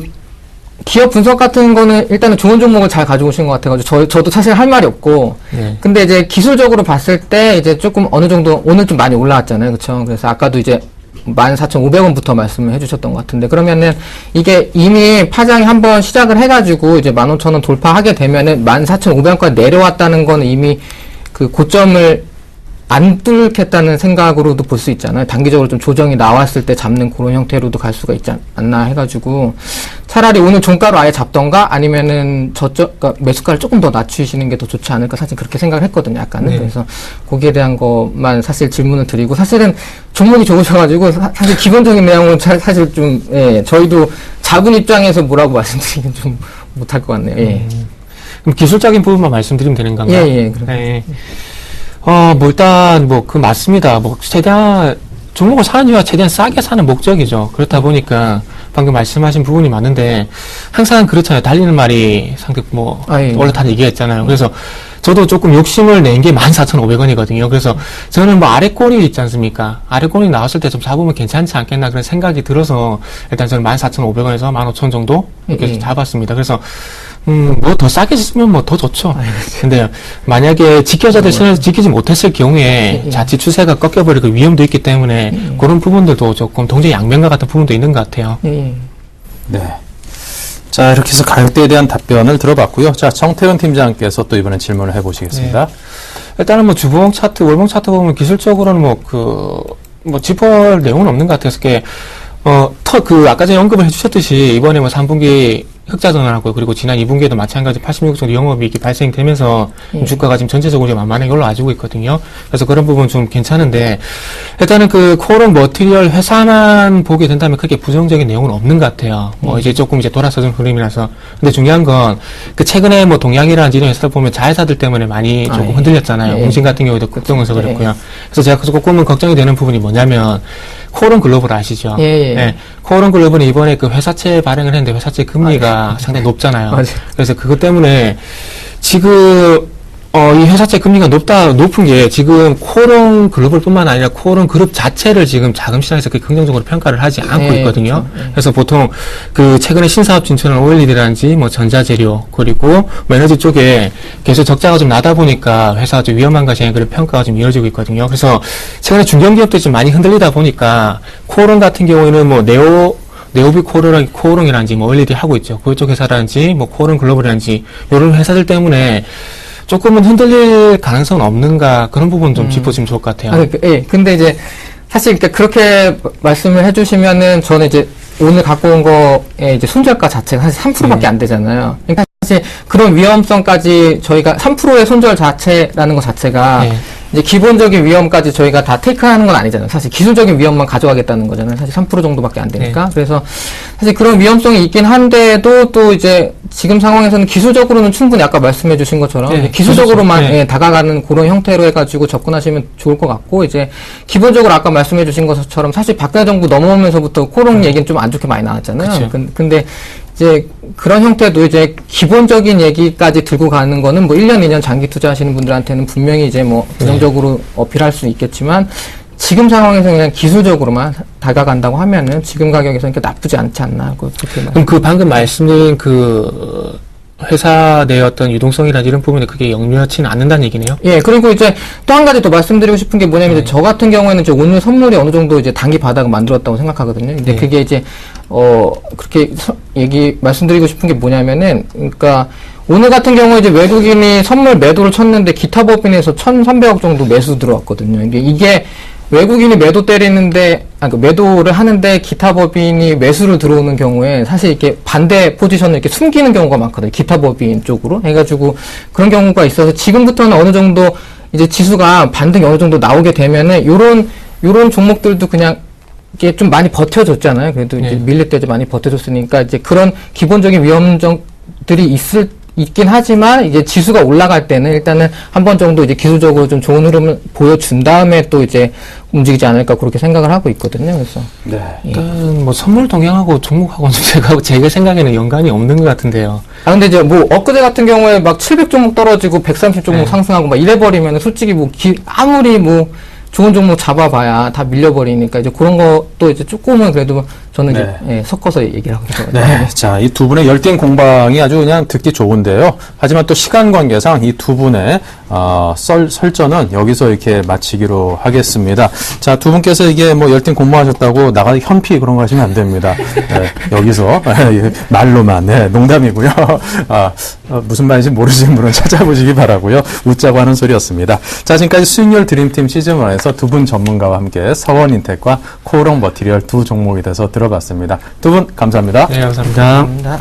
기업 분석 같은 거는 일단은 좋은 종목을 잘 가져오신 것 같아가지고 저도 사실 할 말이 없고 근데 이제 기술적으로 봤을 때 이제 조금 어느 정도 오늘 좀 많이 올라왔잖아요, 그렇죠? 그래서 아까도 이제 14,500원부터 말씀을 해주셨던 것 같은데 그러면은 이게 이미 파장이 한번 시작을 해가지고 이제 15,000원 돌파하게 되면은 14,500원까지 내려왔다는 거는 이미 그 고점을 안 뚫겠다는 생각으로도 볼 수 있잖아요. 단기적으로 좀 조정이 나왔을 때 잡는 그런 형태로도 갈 수가 있지 않나 해가지고 차라리 오늘 종가로 아예 잡던가 아니면은 그러니까 매수가를 조금 더 낮추시는 게 더 좋지 않을까 사실 그렇게 생각을 했거든요. 약간은. 네. 그래서 거기에 대한 것만 사실 질문을 드리고 사실은 종목이 좋으셔가지고 사실 기본적인 내용은 사실 좀 저희도 자본 입장에서 뭐라고 말씀드리긴 좀 못할 것 같네요. 예. 그럼 기술적인 부분만 말씀드리면 되는 건가요? 예. 네. 뭐 일단 맞습니다. 최대한 종목을 사는 이유가 최대한 싸게 사는 목적이죠. 그렇다 보니까 방금 말씀하신 부분이 맞는데 항상 그렇잖아요. 달리는 말이 상대 원래 다 얘기했잖아요. 그래서 저도 조금 욕심을 낸 게 14,500원이거든요. 그래서 저는 아래 꼬리 있지 않습니까? 아래 꼬리 나왔을 때 좀 잡으면 괜찮지 않겠나 그런 생각이 들어서 일단 저는 14,500원에서 15,000원 정도 이렇게 잡았습니다. 그래서 더 싸게 쓰면 더 좋죠. 근데 만약에 지켜져도 지키지 못했을 경우에 자칫 추세가 꺾여버릴 그 위험도 있기 때문에 그런 부분들도 조금 동전 양면과 같은 부분도 있는 것 같아요. 네. 자, 이렇게 해서 가격대에 대한 답변을 들어봤고요. 자, 정태훈 팀장께서 또 이번에 질문을 해보시겠습니다. 네. 일단은 주봉 차트, 월봉 차트 보면 기술적으로는 짚어볼 내용은 없는 것 같아서 아까 전에 언급을 해주셨듯이 이번에 3분기 흑자 전환하고 그리고 지난 2분기에도 마찬가지 86 정도 영업이익이 발생되면서 주가가 지금 전체적으로 좀 만만하게 올라와주고 있거든요. 그래서 그런 부분 좀 괜찮은데 일단은 코롱 머티리얼 회사만 보게 된다면 크게 부정적인 내용은 없는 것 같아요. 이제 조금 돌아서는 흐름이라서. 근데 중요한 건 최근에 동양이라는 이런 회사들 보면 자회사들 때문에 많이 조금 흔들렸잖아요. 공신 같은 경우에도 걱정해서 그랬고요. 그래서 제가 조금은 걱정이 되는 부분이 뭐냐면 코오롱 글로벌 아시죠? 네. 코오롱 글로벌은 이번에 회사채 발행을 했는데 회사채 금리가 상당히 높잖아요. 그래서 그것 때문에 지금 이 회사채 금리가 높은 게 지금 코오롱 글로벌뿐만 아니라 코오롱 그룹 자체를 지금 자금 시장에서 그렇게 긍정적으로 평가를 하지 않고 있거든요. 그렇죠. 그래서 보통 최근에 신사업 진출한 OLED라든지 전자재료 그리고 에너지 쪽에 계속 적자가 좀 나다 보니까 회사가 좀 위험한 것이 아니라 그런 평가가 좀 이어지고 있거든요. 그래서 최근에 중견기업들이 좀 많이 흔들리다 보니까 코오롱 같은 경우에는 네오비 코오롱이라든지 OLED 하고 있죠. 그쪽 회사라든지 코오롱 글로벌이라든지 이런 회사들 때문에 조금은 흔들릴 가능성은 없는가 그런 부분 좀 짚어주면 좋을 것 같아요. 근데 이제 사실 그렇게 말씀을 해주시면은 저는 이제 오늘 갖고 온 거에 이제 손절가 자체가 사실 3%밖에 안 되잖아요. 그러니까 사실 그런 위험성까지 저희가 3%의 손절 자체라는 것 자체가 이제 기본적인 위험까지 저희가 다 테이크하는 건 아니잖아요. 사실 기술적인 위험만 가져가겠다는 거잖아요. 사실 3% 정도밖에 안 되니까. 그래서 사실 그런 위험성이 있긴 한데도 또 이제 지금 상황에서는 기술적으로는 충분히 아까 말씀해 주신 것처럼 이제 기술적으로만 다가가는 그런 형태로 해가지고 접근하시면 좋을 것 같고, 이제 기본적으로 아까 말씀해 주신 것처럼 사실 박근혜 정부 넘어오면서부터 코로나 얘기는 좀 안 좋게 많이 나왔잖아요. 근데 이제 그런 형태도 이제 기본적인 얘기까지 들고 가는 거는 뭐 1년, 2년 장기 투자하시는 분들한테는 분명히 이제 뭐 부정적으로 어필할 수 있겠지만, 지금 상황에서 그냥 기술적으로만 다가간다고 하면은 지금 가격에서는 나쁘지 않지 않나. 그럼 그 방금 말씀드린 그 회사 내 어떤 유동성이라든지 이런 부분에 그게 역류하지는 않는다는 얘기네요. 예, 그리고 이제 또 한 가지 더 말씀드리고 싶은 게 뭐냐면, 이제 저 같은 경우에는 이제 오늘 선물이 어느 정도 이제 단기 바닥을 만들었다고 생각하거든요. 근데 그게 이제, 그렇게 말씀드리고 싶은 게 뭐냐면은, 그러니까, 오늘 같은 경우에 이제 외국인이 선물 매도를 쳤는데 기타 법인에서 1,300억 정도 매수 들어왔거든요. 이게 외국인이 매도 때리는데, 매도를 하는데 기타 법인이 매수를 들어오는 경우에 사실 이렇게 반대 포지션을 이렇게 숨기는 경우가 많거든요. 기타 법인 쪽으로. 해가지고 그런 경우가 있어서 지금부터는 어느 정도 이제 지수가 반등이 어느 정도 나오게 되면은 요런 종목들도 그냥 이게 좀 많이 버텨줬잖아요. 그래도 이제 밀릴 때 많이 버텨줬으니까 이제 그런 기본적인 위험들이 있긴 하지만, 이제 지수가 올라갈 때는 일단은 한 번 정도 이제 기술적으로 좀 좋은 흐름을 보여준 다음에 또 이제 움직이지 않을까 그렇게 생각을 하고 있거든요. 그래서. 네. 일단 뭐 선물 동향하고 종목하고는 제가 생각에는 연관이 없는 것 같은데요. 근데 이제 뭐 엊그제 같은 경우에 막 700 종목 떨어지고 130 종목 상승하고 막 이래버리면 솔직히 뭐 아무리 뭐 좋은 종목 잡아봐야 다 밀려버리니까 이제 그런 것도 이제 조금은 그래도 저는 이제 섞어서 얘기를 하고 있거든요. 네. 자, 이 두 분의 열띤 공방이 아주 그냥 듣기 좋은데요. 하지만 또 시간 관계상 이 두 분의 설전은 여기서 이렇게 마치기로 하겠습니다. 자, 두 분께서 이게 뭐 열띤 공방하셨다고 나가서 현피 그런 거 하시면 안 됩니다. 네, 여기서 말로만 농담이고요. 무슨 말인지 모르시는 분은 찾아보시기 바라고요. 웃자고 하는 소리였습니다. 자, 지금까지 수익률 드림팀 시즌1에서 두 분 전문가와 함께 서원인텍과 코오롱 머티리얼 두 종목에 대해서 들어봤습니다. 두 분 감사합니다. 네, 감사합니다. 감사합니다.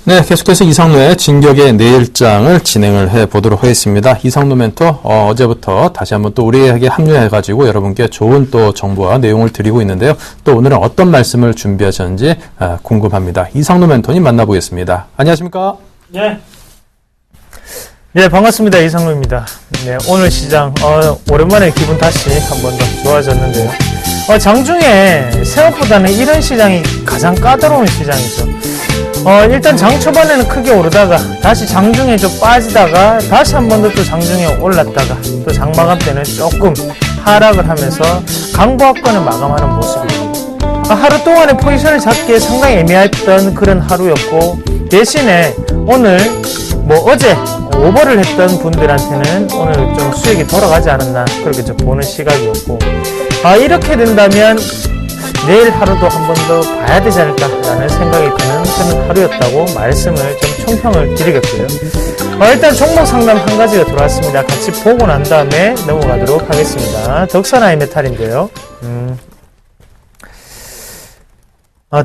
네, 계속해서 이상로의 진격의 내일장을 진행을 해보도록 하겠습니다. 이상로 멘토, 어제부터 다시 한번 또 우리에게 합류해가지고 여러분께 좋은 또 정보와 내용을 드리고 있는데요. 또 오늘은 어떤 말씀을 준비하셨는지 궁금합니다. 이상로 멘토님 만나보겠습니다. 안녕하십니까? 네. 네, 반갑습니다. 이상로입니다. 네, 오늘 시장, 오랜만에 기분 다시 한 번 더 좋아졌는데요. 장중에 생각보다는 이런 시장이 가장 까다로운 시장이죠. 일단 장 초반에는 크게 오르다가 다시 장중에 좀 빠지다가 다시 한 번 더 또 장중에 올랐다가 또 장 마감 때는 조금 하락을 하면서 강보합권을 마감하는 모습입니다. 하루 동안의 포지션을 잡기에 상당히 애매했던 그런 하루였고, 대신에 오늘 어제 오버를 했던 분들한테는 오늘 좀 수익이 돌아가지 않았나 그렇게 좀 보는 시각이었고, 이렇게 된다면 내일 하루도 한 번 더 봐야 되지 않을까라는 생각이 드는 그런 하루였다고 말씀을 좀 총평을 드리겠고요. 일단 종목 상담 한 가지가 들어왔습니다. 같이 보고 난 다음에 넘어가도록 하겠습니다. 덕산아이메탈인데요.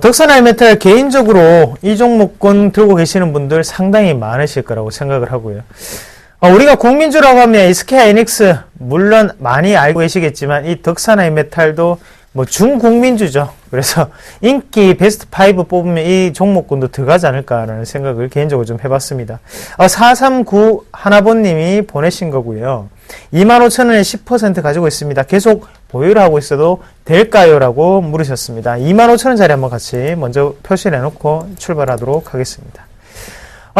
덕산아이메탈 개인적으로 이 종목군 들고 계시는 분들 상당히 많으실 거라고 생각을 하고요. 우리가 국민주라고 하면 SK하이닉스 물론 많이 알고 계시겠지만 이 덕산아이메탈도 뭐 중국민주죠. 그래서 인기 베스트 5 뽑으면 이 종목군도 들어가지 않을까라는 생각을 개인적으로 좀 해봤습니다. 439 하나번님이 보내신 거고요. 25,000원에 10% 가지고 있습니다. 계속 보유를 하고 있어도 될까요? 라고 물으셨습니다. 25,000원짜리 한번 같이 먼저 표시를 해놓고 출발하도록 하겠습니다.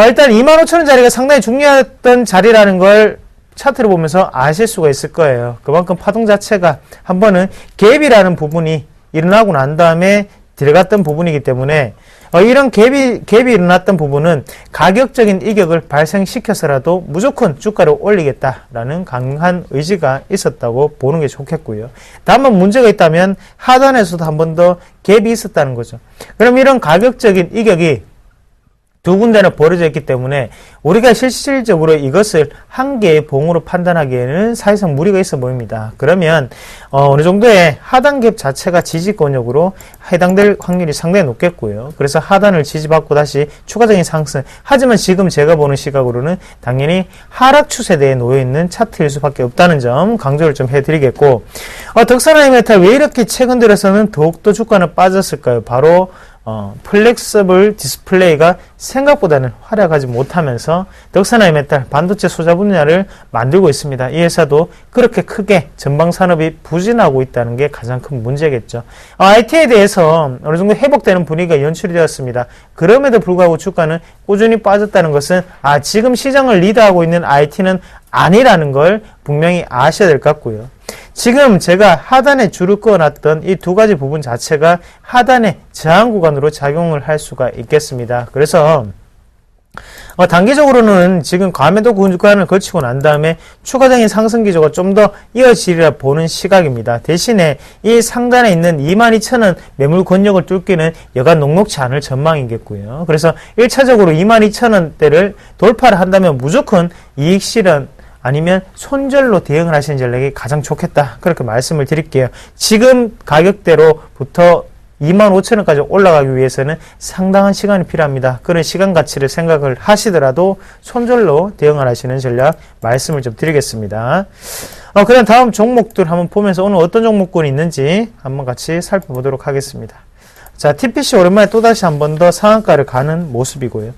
일단 25,000원짜리가 상당히 중요했던 자리라는 걸 차트를 보면서 아실 수가 있을 거예요. 그만큼 파동 자체가 한 번은 갭이라는 부분이 일어나고 난 다음에 들어갔던 부분이기 때문에 이런 갭이 일어났던 부분은 가격적인 이격을 발생시켜서라도 무조건 주가를 올리겠다라는 강한 의지가 있었다고 보는 게 좋겠고요. 다만 문제가 있다면 하단에서도 한 번 더 갭이 있었다는 거죠. 그럼 이런 가격적인 이격이 두 군데는 벌어져 있기 때문에 우리가 실질적으로 이것을 한 개의 봉으로 판단하기에는 사실상 무리가 있어 보입니다. 그러면 어느 정도의 하단 갭 자체가 지지권역으로 해당될 확률이 상당히 높겠고요. 그래서 하단을 지지받고 다시 추가적인 상승. 하지만 지금 제가 보는 시각으로는 당연히 하락 추세대에 놓여있는 차트일 수밖에 없다는 점 강조를 좀 해드리겠고, 덕산아이메탈 왜 이렇게 최근 들어서는 더욱더 주가는 빠졌을까요? 바로 플렉서블 디스플레이가 생각보다는 활약하지 못하면서 덕산아이메탈 반도체 소자 분야를 만들고 있습니다. 이 회사도 그렇게 크게 전방 산업이 부진하고 있다는 게 가장 큰 문제겠죠. IT에 대해서 어느 정도 회복되는 분위기가 연출이 되었습니다. 그럼에도 불구하고 주가는 꾸준히 빠졌다는 것은 지금 시장을 리드하고 있는 IT는 아니라는 걸 분명히 아셔야 될 것 같고요. 지금 제가 하단에 줄을 그어놨던 이 두 가지 부분 자체가 하단의 저항 구간으로 작용을 할 수가 있겠습니다. 그래서 단기적으로는 지금 과매도 구간을 거치고 난 다음에 추가적인 상승 기조가 좀 더 이어지리라 보는 시각입니다. 대신에 이 상단에 있는 22,000원 매물 권역을 뚫기는 여간 녹록치 않을 전망이겠고요. 그래서 1차적으로 22,000원대를 돌파를 한다면 무조건 이익 실현 아니면 손절로 대응을 하시는 전략이 가장 좋겠다. 그렇게 말씀을 드릴게요. 지금 가격대로부터 25,000원까지 올라가기 위해서는 상당한 시간이 필요합니다. 그런 시간 가치를 생각을 하시더라도 손절로 대응을 하시는 전략 말씀을 좀 드리겠습니다. 그럼 다음 종목들 한번 보면서 오늘 어떤 종목군이 있는지 한번 같이 살펴보도록 하겠습니다. 자, TPC 오랜만에 또다시 한 번 더 상한가를 가는 모습이고요.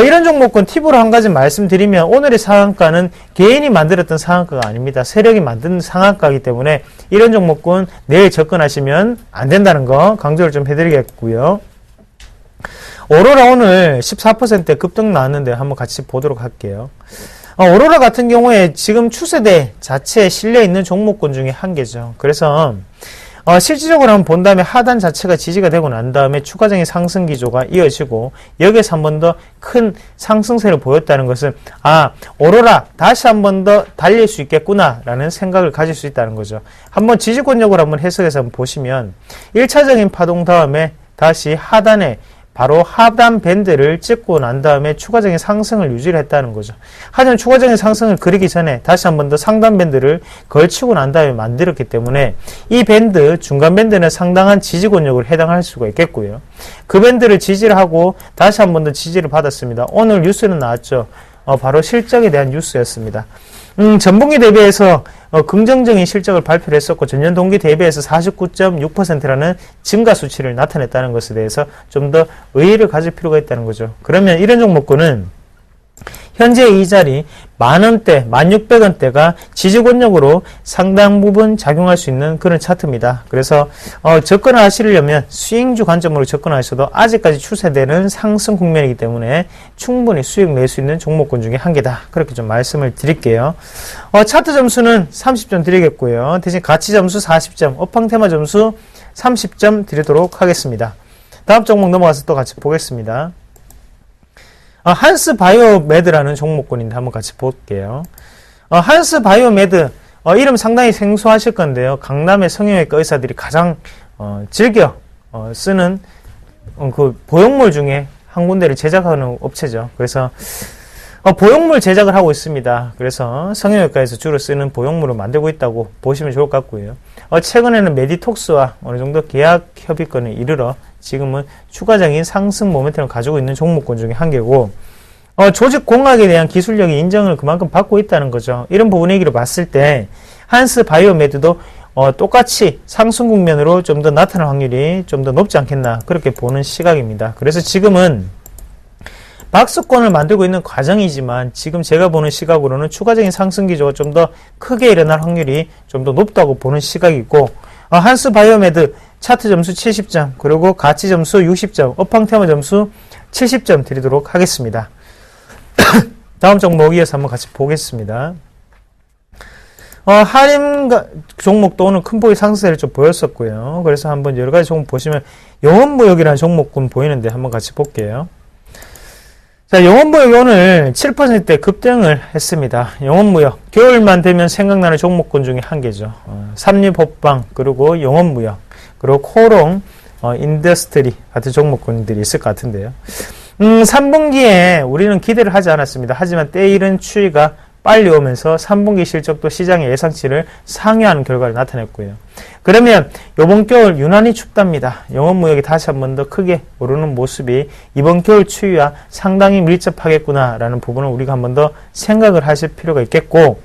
이런 종목군 팁으로 한 가지 말씀드리면 오늘의 상한가는 개인이 만들었던 상한가가 아닙니다. 세력이 만든 상한가이기 때문에 이런 종목군 내일 접근하시면 안 된다는 거 강조를 좀 해드리겠고요. 오로라 오늘 14% 급등 나왔는데 한번 같이 보도록 할게요. 오로라 같은 경우에 지금 추세대 자체에 실려있는 종목군 중에 한 개죠. 그래서 실질적으로 한번 본다면 하단 자체가 지지가 되고 난 다음에 추가적인 상승 기조가 이어지고 여기에서 한 번 더 큰 상승세를 보였다는 것은 오로라 다시 한 번 더 달릴 수 있겠구나 라는 생각을 가질 수 있다는 거죠. 한번 지지권역으로 한번 해석해서 한번 보시면 1차적인 파동 다음에 다시 하단에 바로 하단 밴드를 찍고 난 다음에 추가적인 상승을 유지를 했다는 거죠. 하지만 추가적인 상승을 그리기 전에 다시 한 번 더 상단 밴드를 걸치고 난 다음에 만들었기 때문에 이 밴드, 중간 밴드는 상당한 지지권역을 해당할 수가 있겠고요. 그 밴드를 지지를 하고 다시 한 번 더 지지를 받았습니다. 오늘 뉴스는 나왔죠. 바로 실적에 대한 뉴스였습니다. 전분기 대비해서 긍정적인 실적을 발표를 했었고 전년 동기 대비해서 49.6%라는 증가 수치를 나타냈다는 것에 대해서 좀 더 의의를 가질 필요가 있다는 거죠. 그러면 이런 종목군은 현재 이 자리 10,000원대, 16,000원대가 지지권역으로 상당 부분 작용할 수 있는 그런 차트입니다. 그래서 접근을 하시려면 스윙주 관점으로 접근하셔도 아직까지 추세되는 상승 국면이기 때문에 충분히 수익 낼 수 있는 종목군 중에 한 개다. 그렇게 좀 말씀을 드릴게요. 차트 점수는 30점 드리겠고요. 대신 가치 점수 40점, 업황 테마 점수 30점 드리도록 하겠습니다. 다음 종목 넘어가서 또 같이 보겠습니다. 한스 바이오메드라는 종목군인데 한번 같이 볼게요. 한스 바이오메드 이름 상당히 생소하실 건데요. 강남의 성형외과 의사들이 가장 즐겨 쓰는 그 보형물 중에 한 군데를 제작하는 업체죠. 그래서 보형물 제작을 하고 있습니다. 그래서 성형외과에서 주로 쓰는 보형물을 만들고 있다고 보시면 좋을 것 같고요. 최근에는 메디톡스와 어느 정도 계약 협의권에 이르러 지금은 추가적인 상승 모멘텀을 가지고 있는 종목군 중에 한 개고, 조직공학에 대한 기술력의 인정을 그만큼 받고 있다는 거죠. 이런 분위기로 봤을 때 한스 바이오메드도 똑같이 상승 국면으로 좀 더 나타날 확률이 좀 더 높지 않겠나, 그렇게 보는 시각입니다. 그래서 지금은 박스권을 만들고 있는 과정이지만 지금 제가 보는 시각으로는 추가적인 상승 기조가 좀 더 크게 일어날 확률이 좀 더 높다고 보는 시각이고, 한스 바이오메드 차트 점수 70점, 그리고 가치 점수 60점, 업황테마 점수 70점 드리도록 하겠습니다. 다음 종목 이어서 한번 같이 보겠습니다. 할인 종목도 오늘 큰 폭의 상승세를 좀 보였었고요. 그래서 한번 여러 가지 종목 보시면 영업무역이라는 종목군 보이는데 한번 같이 볼게요. 자, 영업무역이 오늘 7% 급등을 했습니다. 영업무역, 겨울만 되면 생각나는 종목군 중에 한 개죠. 삼립호빵, 그리고 영업무역, 그리고 코롱, 인더스트리 같은 종목군들이 있을 것 같은데요. 3분기에 우리는 기대를 하지 않았습니다. 하지만 때이른 추위가 빨리 오면서 3분기 실적도 시장의 예상치를 상회하는 결과를 나타냈고요. 그러면 이번 겨울 유난히 춥답니다. 영업무역이 다시 한 번 더 크게 오르는 모습이 이번 겨울 추위와 상당히 밀접하겠구나라는 부분을 우리가 한 번 더 생각을 하실 필요가 있겠고,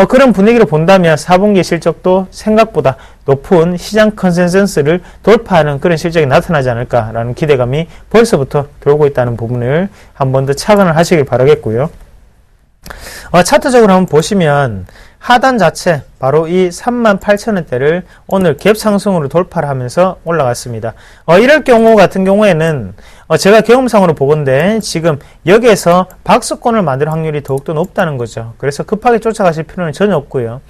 그런 분위기로 본다면 4분기 실적도 생각보다 높은 시장 컨센서스를 돌파하는 그런 실적이 나타나지 않을까라는 기대감이 벌써부터 들어오고 있다는 부분을 한 번 더 착안을 하시길 바라겠고요. 차트적으로 한번 보시면 하단 자체 바로 이 38,000원대를 오늘 갭 상승으로 돌파를 하면서 올라갔습니다. 이럴 경우 같은 경우에는 제가 경험상으로 보건대 지금 여기에서 박스권을 만들 확률이 더욱더 높다는 거죠. 그래서 급하게 쫓아가실 필요는 전혀 없고요.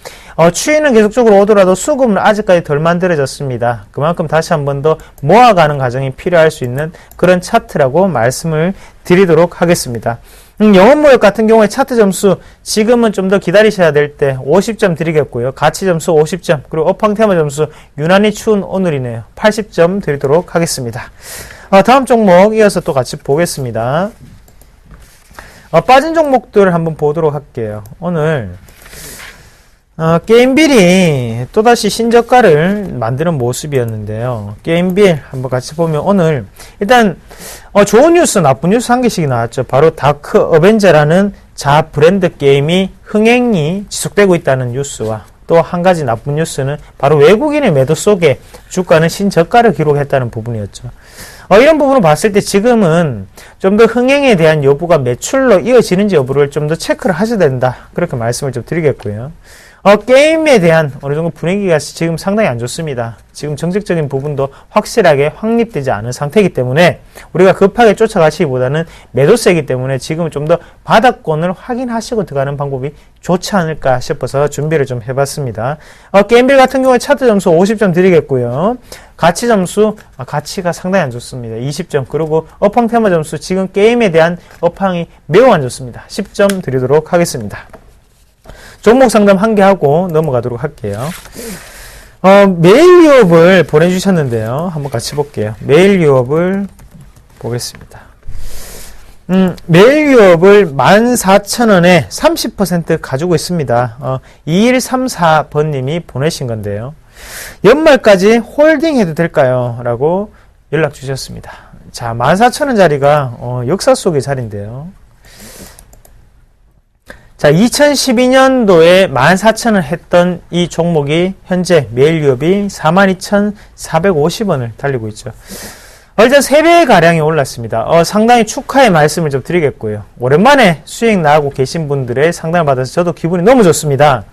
추이는 계속적으로 오더라도 수급은 아직까지 덜 만들어졌습니다. 그만큼 다시 한 번 더 모아가는 과정이 필요할 수 있는 그런 차트라고 말씀을 드리도록 하겠습니다. 영업무역 같은 경우에 차트 점수 지금은 좀 더 기다리셔야 될 때 50점 드리겠고요. 가치 점수 50점, 그리고 업황테마 점수 유난히 추운 오늘이네요. 80점 드리도록 하겠습니다. 다음 종목 이어서 또 같이 보겠습니다. 빠진 종목들을 한번 보도록 할게요. 오늘 게임빌이 또다시 신저가를 만드는 모습이었는데요. 게임빌 한번 같이 보면 오늘 일단 좋은 뉴스, 나쁜 뉴스 한 개씩 나왔죠. 바로 다크 어벤져라는 자 브랜드 게임이 흥행이 지속되고 있다는 뉴스와, 또 한 가지 나쁜 뉴스는 바로 외국인의 매도 속에 주가는 신저가를 기록했다는 부분이었죠. 이런 부분을 봤을 때 지금은 좀 더 흥행에 대한 여부가 매출로 이어지는지 여부를 좀 더 체크를 하셔야 된다, 그렇게 말씀을 좀 드리겠고요. 게임에 대한 어느 정도 분위기가 지금 상당히 안 좋습니다. 지금 정책적인 부분도 확실하게 확립되지 않은 상태이기 때문에 우리가 급하게 쫓아가시기보다는 매도세이기 때문에 지금은 좀 더 바닥권을 확인하시고 들어가는 방법이 좋지 않을까 싶어서 준비를 좀 해봤습니다. 게임빌 같은 경우에 차트 점수 50점 드리겠고요. 가치 점수, 가치가 상당히 안 좋습니다. 20점. 그리고 업황테마 점수, 지금 게임에 대한 업황이 매우 안 좋습니다. 10점 드리도록 하겠습니다. 종목 상담 한 개 하고 넘어가도록 할게요. 메일 유업을 보내주셨는데요. 한번 같이 볼게요. 메일 유업을 보겠습니다. 메일 유업을 14,000원에 30% 가지고 있습니다. 2134번님이 보내신 건데요. 연말까지 홀딩 해도 될까요? 라고 연락 주셨습니다. 자, 14,000원짜리가 역사 속의 자리인데요. 자, 2012년도에 14,000원 했던 이 종목이 현재 매일 유업이 42,450원을 달리고 있죠. 일단 3배 가량이 올랐습니다. 상당히 축하의 말씀을 좀 드리겠고요. 오랜만에 수익 나고 계신 분들의 상담을 받아서 저도 기분이 너무 좋습니다.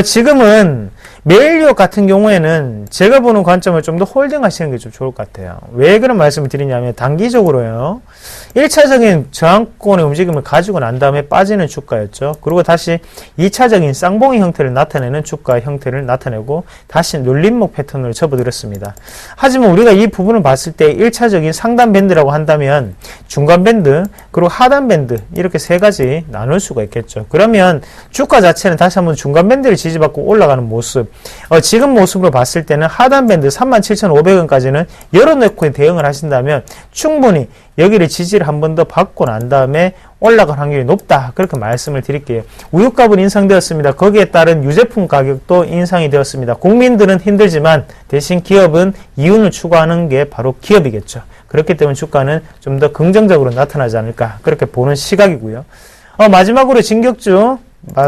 지금은 메일 유업 같은 경우에는 제가 보는 관점을 좀 더 홀딩 하시는 게 좀 좋을 것 같아요. 왜 그런 말씀을 드리냐면 단기적으로요. 1차적인 저항권의 움직임을 가지고 난 다음에 빠지는 주가였죠. 그리고 다시 2차적인 쌍봉이 형태를 나타내는 주가 형태를 나타내고 다시 눌림목 패턴으로 접어들었습니다. 하지만 우리가 이 부분을 봤을 때 1차적인 상단 밴드라고 한다면 중간 밴드, 그리고 하단 밴드 이렇게 세 가지 나눌 수가 있겠죠. 그러면 주가 자체는 다시 한번 중간 밴드를 지지받고 올라가는 모습, 지금 모습으로 봤을 때는 하단 밴드 37,500원까지는 열어놓고 대응을 하신다면 충분히 여기를 지지를 한 번 더 받고 난 다음에 올라갈 확률이 높다. 그렇게 말씀을 드릴게요. 우유값은 인상되었습니다. 거기에 따른 유제품 가격도 인상이 되었습니다. 국민들은 힘들지만 대신 기업은 이윤을 추구하는 게 바로 기업이겠죠. 그렇기 때문에 주가는 좀 더 긍정적으로 나타나지 않을까 그렇게 보는 시각이고요. 마지막으로 진격주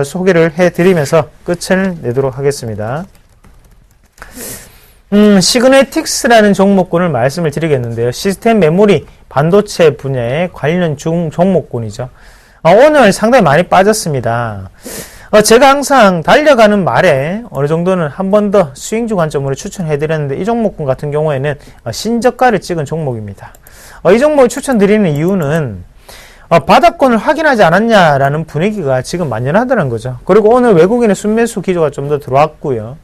소개를 해드리면서 끝을 내도록 하겠습니다. 시그네틱스라는 종목군을 말씀을 드리겠는데요. 시스템 메모리 반도체 분야의 관련 종목군이죠. 오늘 상당히 많이 빠졌습니다. 제가 항상 달려가는 말에 어느 정도는 한 번 더 스윙주 관점으로 추천해드렸는데 이 종목군 같은 경우에는 신저가를 찍은 종목입니다. 이 종목을 추천드리는 이유는 바닥권을 확인하지 않았냐라는 분위기가 지금 만연하다는 거죠. 그리고 오늘 외국인의 순매수 기조가 좀 더 들어왔고요.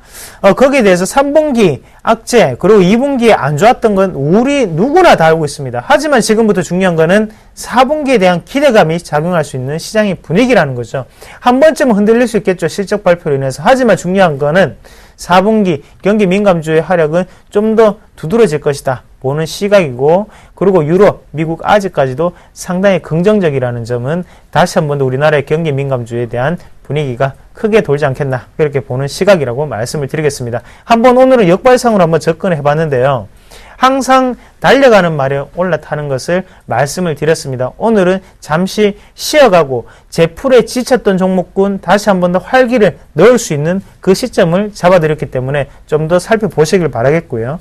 거기에 대해서 3분기 악재 그리고 2분기에 안 좋았던 건 우리 누구나 다 알고 있습니다. 하지만 지금부터 중요한 거는 4분기에 대한 기대감이 작용할 수 있는 시장의 분위기라는 거죠. 한 번쯤은 흔들릴 수 있겠죠. 실적 발표로 인해서. 하지만 중요한 거는 4분기 경기 민감주의 하락은 좀 더 두드러질 것이다 보는 시각이고, 그리고 유럽, 미국 아직까지도 상당히 긍정적이라는 점은 다시 한 번 더 우리나라의 경기 민감주에 대한 분위기가 크게 돌지 않겠나 그렇게 보는 시각이라고 말씀을 드리겠습니다. 한번 오늘은 역발상으로 한번 접근을 해봤는데요. 항상 달려가는 말에 올라타는 것을 말씀을 드렸습니다. 오늘은 잠시 쉬어가고 제풀에 지쳤던 종목군 다시 한 번 더 활기를 넣을 수 있는 그 시점을 잡아드렸기 때문에 좀 더 살펴보시길 바라겠고요.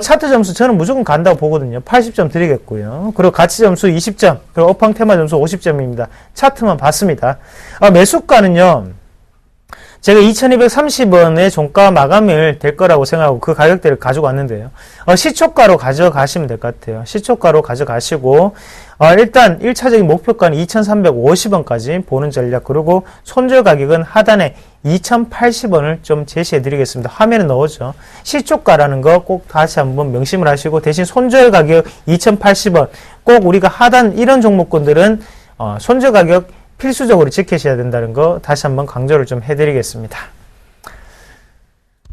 차트 점수 저는 무조건 간다고 보거든요. 80점 드리겠고요. 그리고 가치 점수 20점, 그리고 업황 테마 점수 50점입니다. 차트만 봤습니다. 매수가는요. 제가 2230원의 종가 마감일 될 거라고 생각하고 그 가격대를 가지고 왔는데요. 시초가로 가져가시면 될 것 같아요. 시초가로 가져가시고, 일단 1차적인 목표가는 2350원까지 보는 전략, 그리고 손절 가격은 하단에 2080원을 좀 제시해 드리겠습니다. 화면에 넣어줘. 시초가라는 거 꼭 다시 한번 명심을 하시고, 대신 손절 가격 2080원, 꼭 우리가 하단 이런 종목군들은 손절 가격 필수적으로 지키셔야 된다는 거 다시 한번 강조를 좀 해드리겠습니다.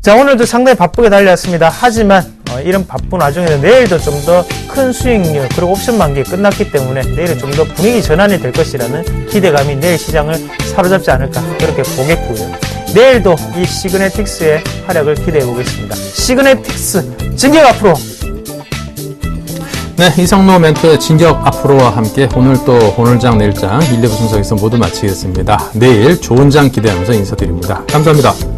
자, 오늘도 상당히 바쁘게 달렸습니다. 하지만 이런 바쁜 와중에는 내일도 좀 더 큰 수익률 그리고 옵션 만기 끝났기 때문에 내일은 좀 더 분위기 전환이 될 것이라는 기대감이 내일 시장을 사로잡지 않을까 그렇게 보겠고요. 내일도 이 시그네틱스의 활약을 기대해 보겠습니다. 시그네틱스 진격 앞으로! 네, 이상로 멘토의 진격 앞으로와 함께 오늘 또 오늘장 내일장 1, 2부 순서에서 모두 마치겠습니다. 내일 좋은 장 기대하면서 인사드립니다. 감사합니다.